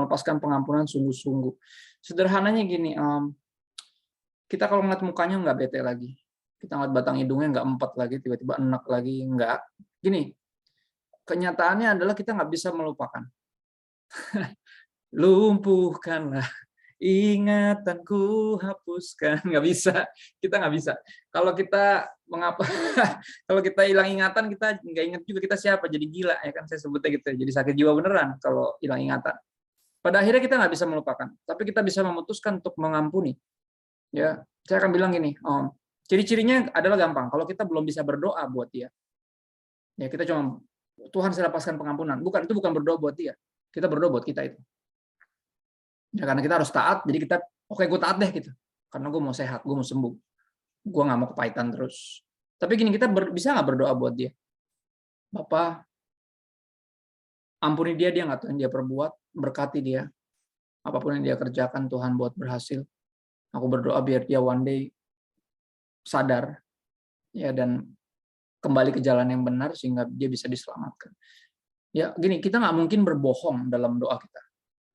melepaskan pengampunan sungguh-sungguh? Sederhananya gini, kita kalau ngeliat mukanya nggak bete lagi, kita ngeliat batang hidungnya nggak empat lagi, tiba-tiba enak lagi, nggak. Gini, kenyataannya adalah kita nggak bisa melupakan. Lumpuhkanlah ingatanku, hapuskan. Nggak bisa, kita nggak bisa. Kalau kita mengapa? Kalau kita hilang ingatan, kita nggak ingat juga kita siapa, jadi gila ya kan, saya sebutnya gitu. Jadi sakit jiwa beneran kalau hilang ingatan. Pada akhirnya kita nggak bisa melupakan, tapi kita bisa memutuskan untuk mengampuni. Ya, saya akan bilang gini, ciri-cirinya adalah gampang. Kalau kita belum bisa berdoa buat dia, ya kita cuma Tuhan saya lepaskan pengampunan. Itu bukan berdoa buat dia. Kita berdoa buat kita itu. Ya karena kita harus taat, jadi kita oke gue taat deh gitu. Karena gue mau sehat, gue mau sembuh. Gue nggak mau kepahitan terus. Tapi gini, kita bisa nggak berdoa buat dia? Bapak, ampuni dia nggak tahu yang dia perbuat, berkati dia. Apapun yang dia kerjakan, Tuhan buat berhasil. Aku berdoa biar dia one day sadar ya dan kembali ke jalan yang benar sehingga dia bisa diselamatkan. Ya gini, kita nggak mungkin berbohong dalam doa kita.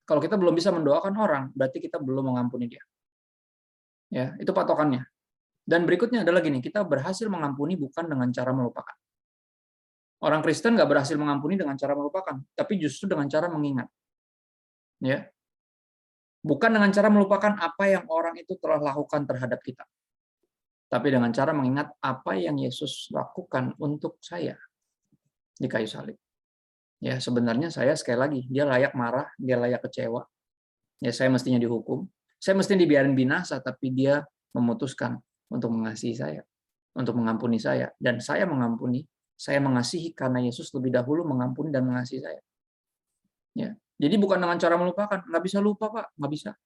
Kalau kita belum bisa mendoakan orang, berarti kita belum mengampuni dia. Ya, itu patokannya. Dan berikutnya adalah gini, kita berhasil mengampuni bukan dengan cara melupakan. Orang Kristen nggak berhasil mengampuni dengan cara melupakan, tapi justru dengan cara mengingat. Ya, bukan dengan cara melupakan apa yang orang itu telah lakukan terhadap kita, tapi dengan cara mengingat apa yang Yesus lakukan untuk saya di kayu salib. Ya, sebenarnya saya sekali lagi, dia layak marah, dia layak kecewa. Ya, saya mestinya dihukum. Saya mestinya dibiarin binasa, tapi dia memutuskan untuk mengasihi saya, untuk mengampuni saya, dan saya mengampuni, saya mengasihi karena Yesus lebih dahulu mengampuni dan mengasihi saya. Ya, jadi bukan dengan cara melupakan, nggak bisa lupa Pak, nggak bisa.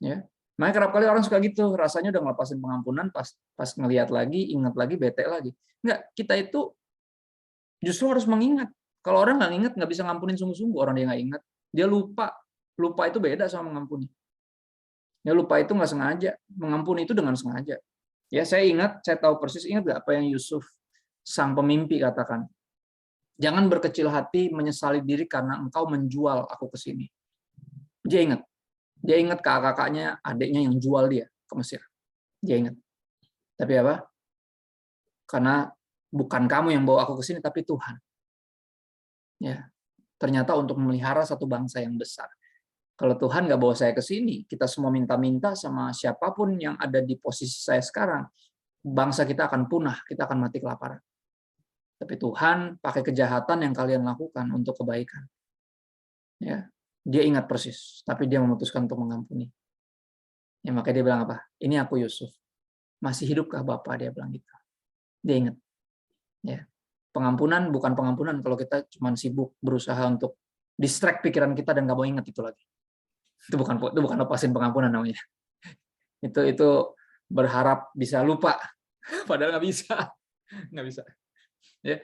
Ya, makanya kerap kali orang suka gitu, rasanya udah ngelepasin pengampunan, pas ngelihat lagi, ingat lagi, bete lagi. Nggak, kita itu justru harus mengingat. Kalau orang nggak ingat, nggak bisa ngampunin sungguh-sungguh. Orang dia nggak ingat, dia lupa. Lupa itu beda sama mengampuni. Ya lupa itu nggak sengaja, mengampuni itu dengan sengaja. Ya saya ingat, saya tahu persis, ingat nggak apa yang Yusuf sang pemimpi katakan? Jangan berkecil hati menyesali diri karena engkau menjual aku ke sini. Dia ingat kakak-kakaknya, adiknya yang jual dia ke Mesir. Dia ingat. Tapi apa? Karena bukan kamu yang bawa aku ke sini, tapi Tuhan. Ya, ternyata untuk memelihara satu bangsa yang besar. Kalau Tuhan nggak bawa saya ke sini, kita semua minta-minta sama siapapun yang ada di posisi saya sekarang, bangsa kita akan punah, kita akan mati kelaparan. Tapi Tuhan pakai kejahatan yang kalian lakukan untuk kebaikan. Ya, dia ingat persis, tapi dia memutuskan untuk mengampuni. Ya, makanya dia bilang apa? Ini aku Yusuf. Masih hidupkah Bapak? Dia bilang gitu. Dia ingat. Ya. Pengampunan bukan pengampunan kalau kita cuma sibuk berusaha untuk distract pikiran kita dan nggak mau ingat itu lagi. Itu bukan lepasin pengampunan namanya. Itu berharap bisa lupa, padahal nggak bisa. Ya,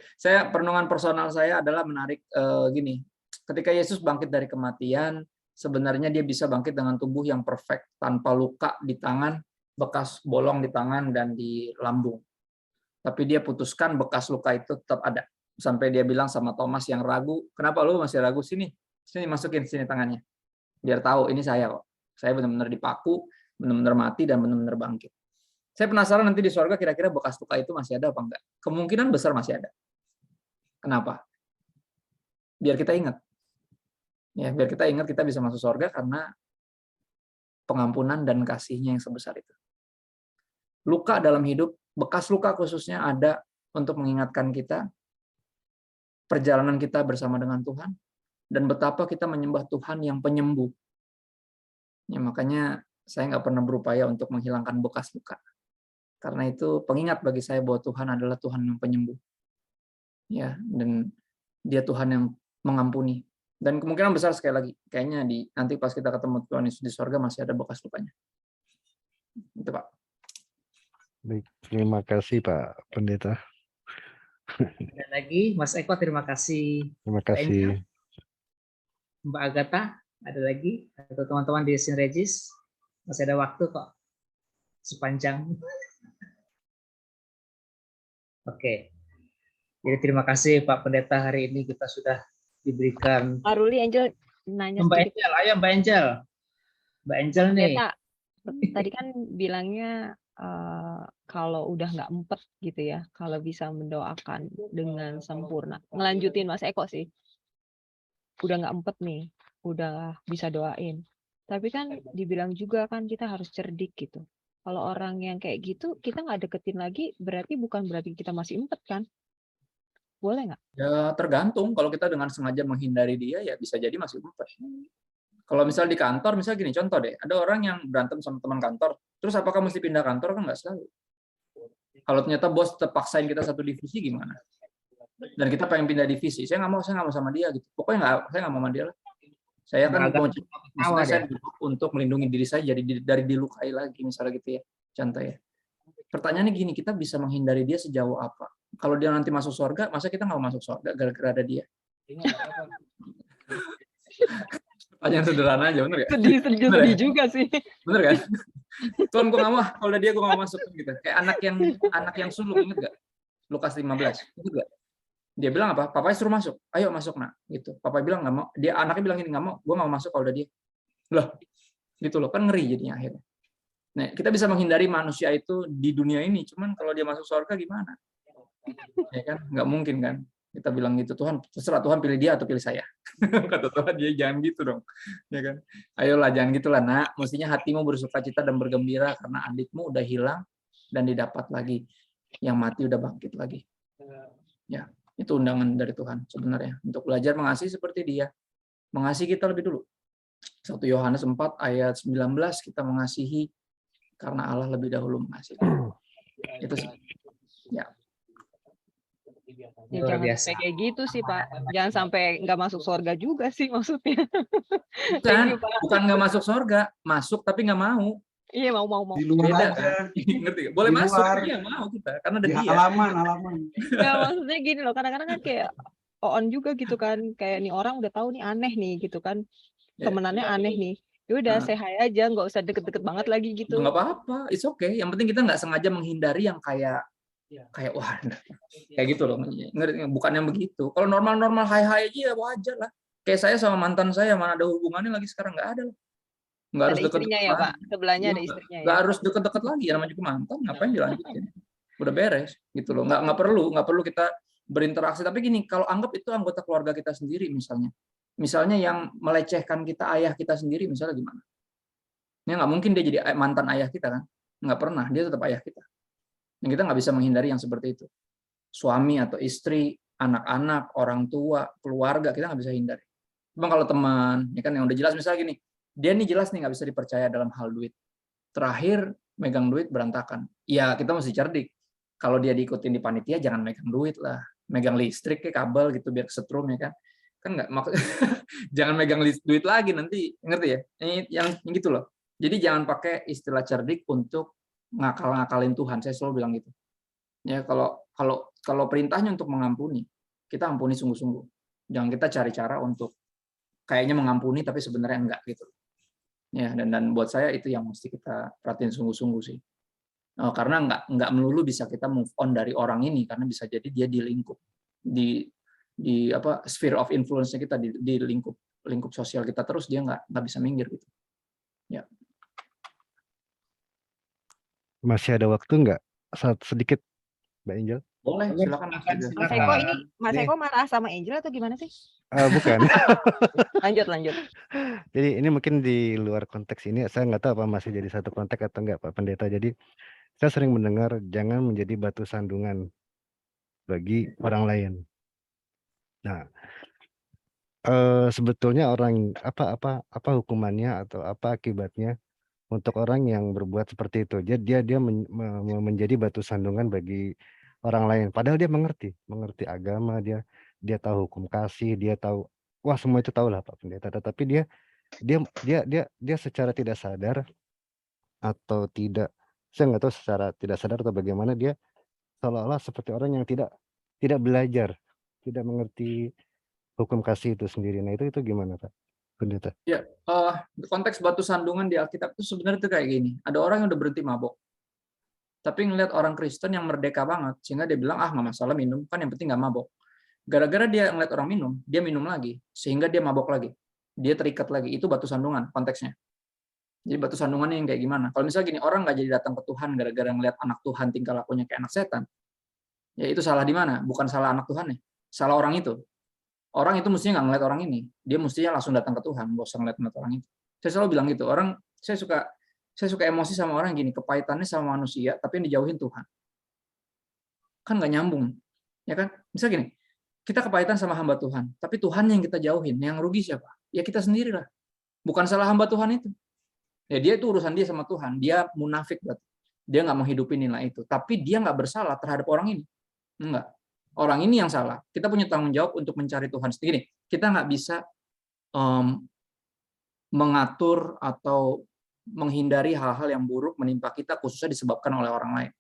perenungan personal saya adalah menarik gini. Ketika Yesus bangkit dari kematian, sebenarnya dia bisa bangkit dengan tubuh yang perfect, tanpa luka di tangan, bekas bolong di tangan dan di lambung. Tapi dia putuskan bekas luka itu tetap ada. Sampai dia bilang sama Thomas yang ragu, kenapa lu masih ragu? Sini masukin sini tangannya. Biar tahu ini saya kok. Saya benar-benar dipaku, benar-benar mati dan benar-benar bangkit. Saya penasaran nanti di surga kira-kira bekas luka itu masih ada apa enggak? Kemungkinan besar masih ada. Kenapa? Biar kita ingat. Ya, biar kita ingat kita bisa masuk surga karena pengampunan dan kasihnya yang sebesar itu. Luka dalam hidup, bekas luka khususnya ada untuk mengingatkan kita perjalanan kita bersama dengan Tuhan dan betapa kita menyembah Tuhan yang penyembuh. Ya, makanya saya nggak pernah berupaya untuk menghilangkan bekas luka. Karena itu pengingat bagi saya bahwa Tuhan adalah Tuhan yang penyembuh. Ya, dan dia Tuhan yang mengampuni. Dan kemungkinan besar sekali lagi, kayaknya nanti pas kita ketemu Tuhan Yesus di surga masih ada bekas lukanya. Itu Pak. Baik, terima kasih Pak Pendeta. Ada lagi, Mas Eko, terima kasih. Terima kasih. Mbak Agatha, ada lagi? Atau teman-teman di Sinregis, masih ada waktu kok, sepanjang. Oke. Jadi terima kasih Pak Pendeta, hari ini kita sudah diberikan. Pak Ruli, Angel nanya Mbak sedikit. Angel, ayo Mbak Angel. Mbak Angel nih. Pendeta, tadi kan bilangnya kalau udah nggak empet gitu ya, kalau bisa mendoakan dengan sempurna. Ngelanjutin Mas Eko sih. Udah nggak empet nih, udah bisa doain. Tapi kan dibilang juga kan kita harus cerdik gitu. Kalau orang yang kayak gitu, kita nggak deketin lagi, bukan berarti kita masih empet kan? Boleh nggak? Ya tergantung, kalau kita dengan sengaja menghindari dia ya bisa jadi masih ngumpet. Kalau misal di kantor, misal gini contoh deh, ada orang yang berantem sama teman kantor, terus apakah mesti pindah kantor? Kan nggak selalu. Kalau ternyata bos terpaksain kita satu divisi gimana? Dan kita pengen pindah divisi, saya nggak mau sama dia gitu. Pokoknya saya nggak mau sama dia lah. Saya kan mau maksudnya saya untuk melindungi diri saya dari dilukai lagi misalnya gitu ya, contoh ya. Pertanyaannya gini, kita bisa menghindari dia sejauh apa? Kalau dia nanti masuk surga, masa kita nggak mau masuk surga gara-gara ada dia? Pertanyaan sederhana aja, bener ya? Sedih juga sih. Bener kan? Tuhan, gue nggak mau. Kalau ada dia, gue nggak mau masuk gitu. Kayak anak yang sulung, inget gak? Lukas 15, inget gak? Dia bilang apa? Papanya suruh masuk. Ayo masuk nak. Gitu. Papa bilang nggak mau. Anaknya bilang ini nggak mau. Gue nggak mau masuk kalau ada dia. Loh, gitu loh. Kan ngeri jadinya akhirnya. Nah, kita bisa menghindari manusia itu di dunia ini. Cuman kalau dia masuk surga gimana? Ya kan? Nggak mungkin kan? Kita bilang gitu, Tuhan, terserah Tuhan pilih dia atau pilih saya. Kata Tuhan, dia jangan gitu dong. Ya kan? Ayolah, jangan gitulah nak. Mestinya hatimu bersukacita dan bergembira karena adikmu udah hilang dan didapat lagi. Yang mati udah bangkit lagi. Ya, itu undangan dari Tuhan sebenarnya. Untuk belajar mengasihi seperti dia. Mengasihi kita lebih dulu. 1 Yohanes 4 ayat 19, kita mengasihi karena Allah lebih dahulu mengasihi. Itu sih. Ya. Ya, jangan sampai kayak gitu sih Pak. Jangan sampai nggak masuk surga juga sih maksudnya. Bukan nggak masuk surga, masuk tapi nggak mau. Iya mau. Di luar Beda, aja. Ngerti gak? Boleh Di masuk, luar. tapi nggak mau kita karena ada Di dia. halaman. Ya maksudnya gini loh, kadang-kadang kan kayak on juga gitu kan, kayak nih orang udah tahu nih aneh nih gitu kan, temenannya aneh nih. Ya udah say hi aja, nggak usah deket-deket banget lagi gitu. Nggak apa-apa, it's okay. Yang penting kita nggak sengaja menghindari yang kayak wah kayak gitu loh. Bukan yang begitu. Kalau normal-normal hai aja ya wajar lah. Kayak saya sama mantan saya, mana ada hubungannya lagi sekarang, nggak ada lah. Nggak harus deket-deket ya Pak, sebelahnya ada istrinya nggak ya. harus deket-deket lagi, ya namanya juga mantan, ngapain dilanjutin? Udah beres gitu loh. Nggak perlu kita berinteraksi. Tapi gini, kalau anggap itu anggota keluarga kita sendiri misalnya yang melecehkan kita, ayah kita sendiri misalnya gimana? Ya nggak mungkin dia jadi mantan ayah kita kan? Nggak pernah, dia tetap ayah kita. Dan kita nggak bisa menghindari yang seperti itu. Suami atau istri, anak-anak, orang tua, keluarga, kita nggak bisa hindari. Cuma kalau teman, ya kan yang udah jelas misalnya gini, dia nih jelas nih nggak bisa dipercaya dalam hal duit. Terakhir megang duit berantakan. Ya kita mesti cerdik. Kalau dia diikutin di panitia, jangan megang duit lah. Megang listrik kayak kabel gitu biar kesetrum ya kan. Kan nggak jangan megang duit lagi nanti, ngerti ya? Yang gitu loh. Jadi jangan pakai istilah cerdik untuk ngakal-ngakalin Tuhan. Saya selalu bilang gitu. Ya kalau perintahnya untuk mengampuni, kita ampuni sungguh-sungguh. Jangan kita cari cara untuk kayaknya mengampuni tapi sebenarnya enggak gitu. Ya, dan buat saya itu yang mesti kita perhatiin sungguh-sungguh sih. Karena enggak melulu bisa kita move on dari orang ini, karena bisa jadi dia di lingkup di sphere of influence-nya kita, di lingkup sosial kita terus, dia nggak bisa minggir gitu. Ya. Masih ada waktu nggak? Sedikit, Mbak Angel? Boleh, silakan. Mas Eko marah sama Angel atau gimana sih? Bukan. Lanjut. Jadi ini mungkin di luar konteks ini, saya nggak tahu apa masih jadi satu konteks atau enggak Pak Pendeta. Jadi saya sering mendengar jangan menjadi batu sandungan bagi orang lain. Nah, sebetulnya orang apa hukumannya atau apa akibatnya untuk orang yang berbuat seperti itu? Dia menjadi batu sandungan bagi orang lain. Padahal dia mengerti agama, dia tahu hukum kasih, dia tahu, wah semua itu tahu lah Pak Pendeta. Tetapi dia secara tidak sadar atau tidak, saya nggak tahu secara tidak sadar atau bagaimana, dia seolah-olah seperti orang yang tidak belajar, tidak mengerti hukum kasih itu sendiri. Nah itu gimana Pak Pendeta? Ya, konteks batu sandungan di Alkitab itu sebenarnya itu kayak gini. Ada orang yang udah berhenti mabok. Tapi ngelihat orang Kristen yang merdeka banget, sehingga dia bilang, nggak masalah minum, kan yang penting nggak mabok. Gara-gara dia ngeliat orang minum, dia minum lagi, sehingga dia mabok lagi. Dia terikat lagi. Itu batu sandungan konteksnya. Jadi batu sandungannya yang kayak gimana? Kalau misalnya gini, orang nggak jadi datang ke Tuhan gara-gara ngeliat anak Tuhan tingkah lakunya kayak anak setan, ya itu salah di mana? Bukan salah anak Tuhannya, salah orang itu. Orang itu mestinya nggak ngeliat orang ini. Dia mestinya langsung datang ke Tuhan, nggak usah ngeliat orang itu. Saya selalu bilang gitu. Saya suka emosi sama orang gini, kepahitannya sama manusia, tapi yang dijauhin Tuhan. Kan nggak nyambung, ya kan? Misal gini, kita kepahitan sama hamba Tuhan, tapi Tuhan yang kita jauhin, yang rugi siapa? Ya kita sendirilah. Bukan salah hamba Tuhan itu. Ya dia itu urusan dia sama Tuhan. Dia munafik berarti. Dia nggak menghidupi nilai itu. Tapi dia nggak bersalah terhadap orang ini. Enggak. Orang ini yang salah. Kita punya tanggung jawab untuk mencari Tuhan sendiri. Kita nggak bisa mengatur atau menghindari hal-hal yang buruk menimpa kita khususnya disebabkan oleh orang lain.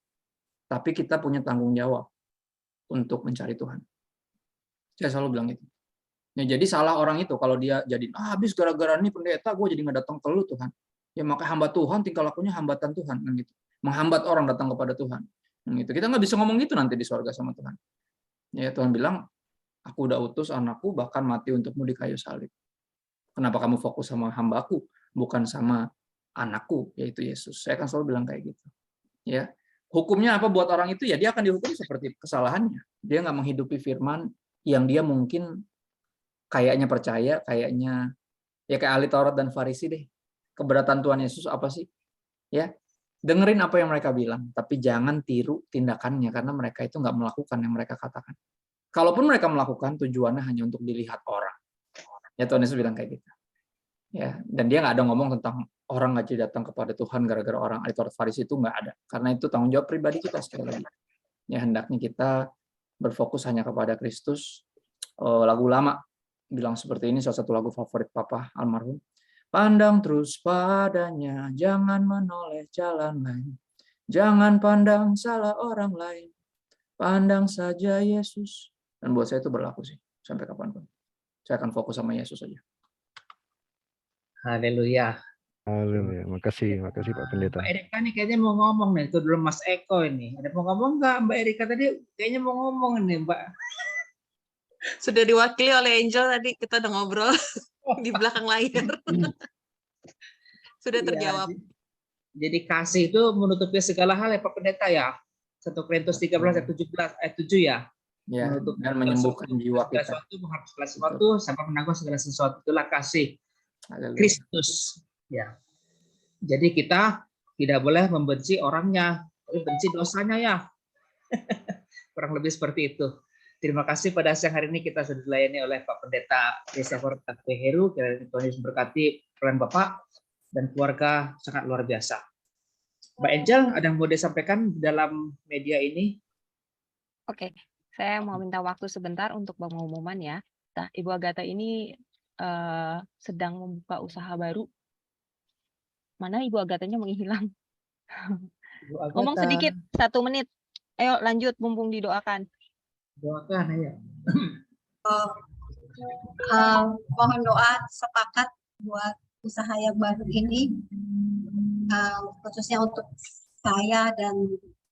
Tapi kita punya tanggung jawab untuk mencari Tuhan. Saya selalu bilang itu. Ya, jadi salah orang itu kalau dia jadi habis gara-gara ini pendeta gue jadi nggak datang ke lu Tuhan. Ya maka hamba Tuhan tingkah lakunya hambatan Tuhan kan gitu. Menghambat orang datang kepada Tuhan. Gitu. Kita nggak bisa ngomong gitu nanti di surga sama Tuhan. Ya Tuhan bilang, aku udah utus anakku bahkan mati untukmu di kayu salib. Kenapa kamu fokus sama hambaku bukan sama anakku yaitu Yesus? Saya akan selalu bilang kayak gitu. Ya. Hukumnya apa buat orang itu? Ya dia akan dihukum seperti kesalahannya. Dia nggak menghidupi firman yang dia mungkin kayaknya percaya, kayaknya ya kayak ahli Taurat dan Farisi deh. Keberatan Tuhan Yesus apa sih? Ya, dengerin apa yang mereka bilang, tapi jangan tiru tindakannya karena mereka itu nggak melakukan yang mereka katakan. Kalaupun mereka melakukan, tujuannya hanya untuk dilihat orang. Ya Tuhan Yesus bilang kayak gitu. Ya, dan dia nggak ada ngomong tentang orang nggak jadi datang kepada Tuhan gara-gara orang ahli Taurat Farisi itu nggak ada. Karena itu tanggung jawab pribadi kita sekali lagi. Ya hendaknya kita berfokus hanya kepada Kristus. Lagu lama bilang seperti ini, salah satu lagu favorit Papa almarhum. Pandang terus padanya, jangan menoleh jalan lain. Jangan pandang salah orang lain. Pandang saja Yesus. Dan buat saya itu berlaku sih, sampai kapanpun. Saya akan fokus sama Yesus saja. Haleluya. Haleluya. Makasih Pak Pendeta. Mbak Erika nih kayaknya mau ngomong nih. Itu dulu Mas Eko ini. Ada mau ngomong nggak Mbak Erika tadi? Kayaknya mau ngomong nih Mbak. Sudah diwakili oleh Angel tadi, kita udah ngobrol di belakang layar. Sudah terjawab. Ya, jadi kasih itu menutupi segala hal ya Pak Pendeta ya. 1 Korintus 13 ayat 7 ya. Ya, dan menyembuhkan jiwa kita. Menghapus segala sesuatu, sampai menanggung segala sesuatu. Itulah kasih Kristus. Ya. Jadi kita tidak boleh membenci orangnya, tapi benci dosanya ya. Kurang lebih seperti itu. Terima kasih pada siang hari ini kita sudah dilayani oleh Pak Pendeta Christopher Heru. Kiranya Tuhan Yesus berkati peran Bapak dan keluarga sangat luar biasa. Mbak Angel, ada yang mau disampaikan dalam media ini? Oke, saya mau minta waktu sebentar untuk pengumuman ya. Nah, Ibu Agatha ini sedang membuka usaha baru. Mana Ibu Agathanya menghilang? Ibu Agatha. Ngomong sedikit, 1 menit. Ayo lanjut, mumpung didoakan. Doakan ya. Mohon doa sepakat buat usaha yang baru ini, khususnya untuk saya dan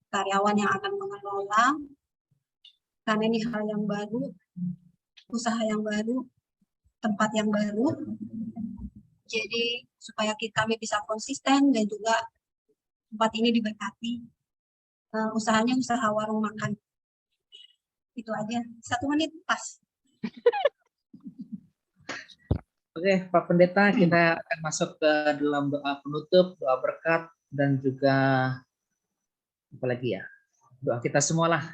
karyawan yang akan mengelola, karena ini hal yang baru, usaha yang baru, tempat yang baru, jadi supaya kami bisa konsisten dan juga tempat ini diberkati. Usahanya usaha warung makan. Itu aja, 1 menit pas. Oke, Pak Pendeta, kita akan masuk ke dalam doa penutup, doa berkat, dan juga apa lagi ya? Doa kita semualah.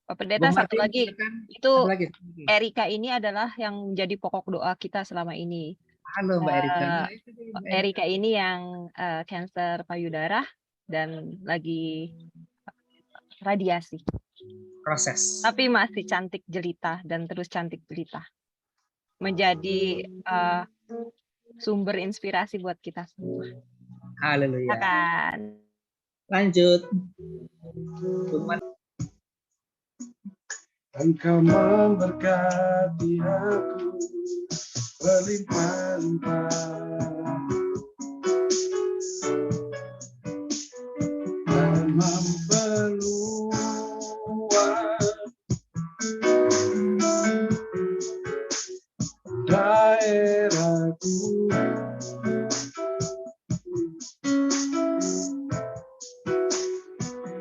Pak Pendeta, satu lagi. Itu lagi. Erika ini adalah yang menjadi pokok doa kita selama ini. Halo Mbak Erika. Erika ini yang kanker payudara dan lagi radiasi. Proses. Tapi masih cantik jelita dan terus cantik jelita. Menjadi sumber inspirasi buat kita semua. Haleluya. Silakan. Lanjut. Engkau memberkati aku berlimpah-limpah. Dan memperluas daerahku,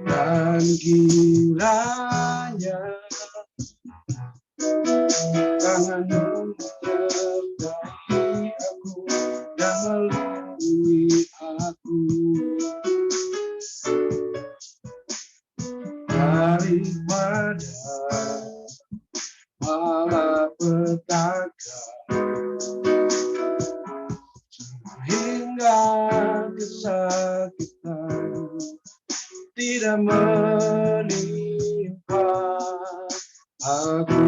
dan kiranya tanganmu menyertai aku dan melindungi aku daripada malapetaka hingga kesakitan tidak menimpa aku.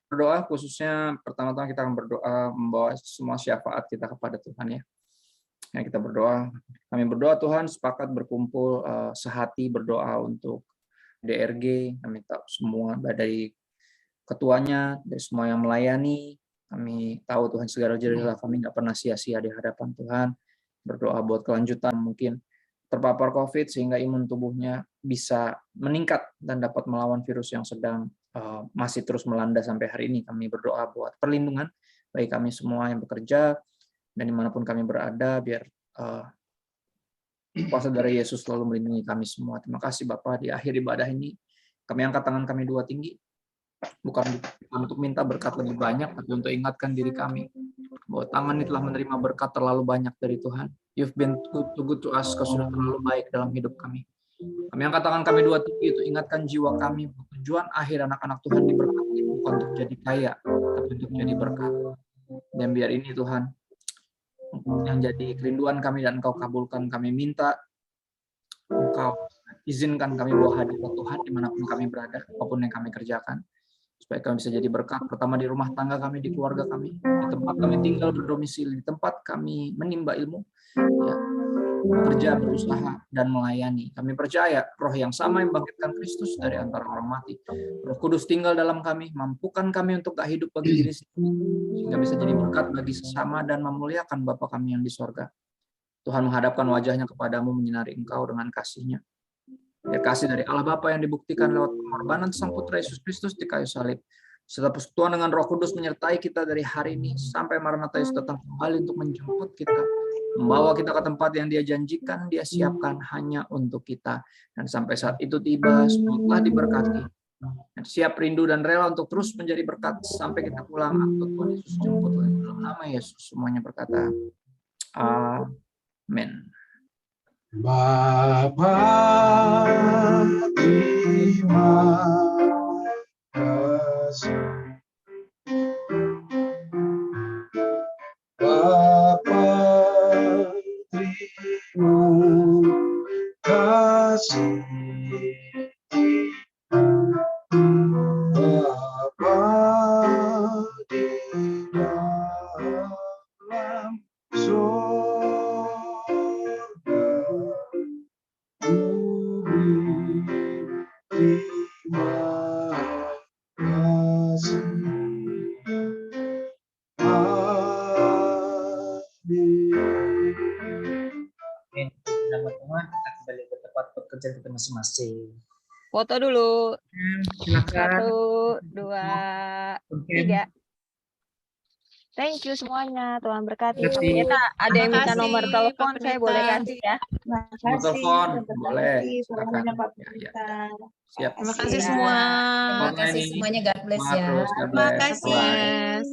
Berdoa khususnya pertama-tama kita akan berdoa membawa semua syafaat kita kepada Tuhan ya. Yang kita berdoa, kami berdoa Tuhan sepakat berkumpul sehati berdoa untuk DRG. Kami tahu semua dari ketuanya, dari semua yang melayani. Kami tahu Tuhan segala jerilah kami nggak pernah sia-sia di hadapan Tuhan. Berdoa buat kelanjutan mungkin terpapar COVID sehingga imun tubuhnya bisa meningkat dan dapat melawan virus yang sedang masih terus melanda sampai hari ini. Kami berdoa buat perlindungan bagi kami semua yang bekerja dan dimanapun kami berada, biar kuasa dari Yesus selalu melindungi kami semua. Terima kasih Bapak, di akhir ibadah ini kami angkat tangan kami dua tinggi, bukan untuk minta berkat lebih banyak, tapi untuk ingatkan diri kami bahwa tangan ini telah menerima berkat terlalu banyak dari Tuhan. You've been good to us, Kau sudah terlalu baik dalam hidup kami. Kami angkat tangan kami dua tinggi itu ingatkan jiwa kami bahwa tujuan akhir anak-anak Tuhan diberkati bukan untuk jadi kaya, tapi untuk jadi berkat. Dan biar ini Tuhan yang jadi kerinduan kami dan Engkau kabulkan. Kami minta Engkau izinkan kami bawa hadirat Tuhan dimanapun kami berada, apapun yang kami kerjakan, supaya kami bisa jadi berkat. Pertama di rumah tangga kami, di keluarga kami, di tempat kami tinggal berdomisili, di tempat kami menimba ilmu, ya, bekerja, berusaha, dan melayani. Kami percaya roh yang sama yang bangkitkan Kristus dari antara orang mati. Roh Kudus tinggal dalam kami, mampukan kami untuk tak hidup bagi diri sendiri, sehingga bisa jadi berkat bagi sesama dan memuliakan Bapa kami yang di sorga. Tuhan menghadapkan wajahnya kepadamu, menyinari engkau dengan kasih-Nya. Biar kasih dari Allah Bapa yang dibuktikan lewat pengorbanan Sang Putra Yesus Kristus di kayu salib, serta persekutuan dengan Roh Kudus menyertai kita dari hari ini sampai Maranatha Yesus datang kembali untuk menjemput kita, membawa kita ke tempat yang Dia janjikan, Dia siapkan hanya untuk kita. Dan sampai saat itu tiba, semua telah diberkati. Dan siap rindu dan rela untuk terus menjadi berkat sampai kita pulang atau Tuhan Yesus jemput lagi. Dalam nama Yesus semuanya berkata, amin. Bapa, terima kasih. Bapa, terima kasih. Bapa di dalam surga, terima kasih. Amin. Nama Tuhan, kita kembali ke tempat pekerjaan kita masing-masing. Foto dulu. Silakan. 1, 2, 3. Thank you semuanya. Tuhan berkati. Terima kasih. Kita ada yang minta Terima nomor kasih, telepon, Pak saya boleh Pendeta. kasih ya. Nomor telepon, boleh. Silakan. Ya. Siap. Terima kasih semua. Terima kasih semuanya, God bless ya. Terus, God Terima bless. kasih. Bye.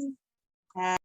Yes.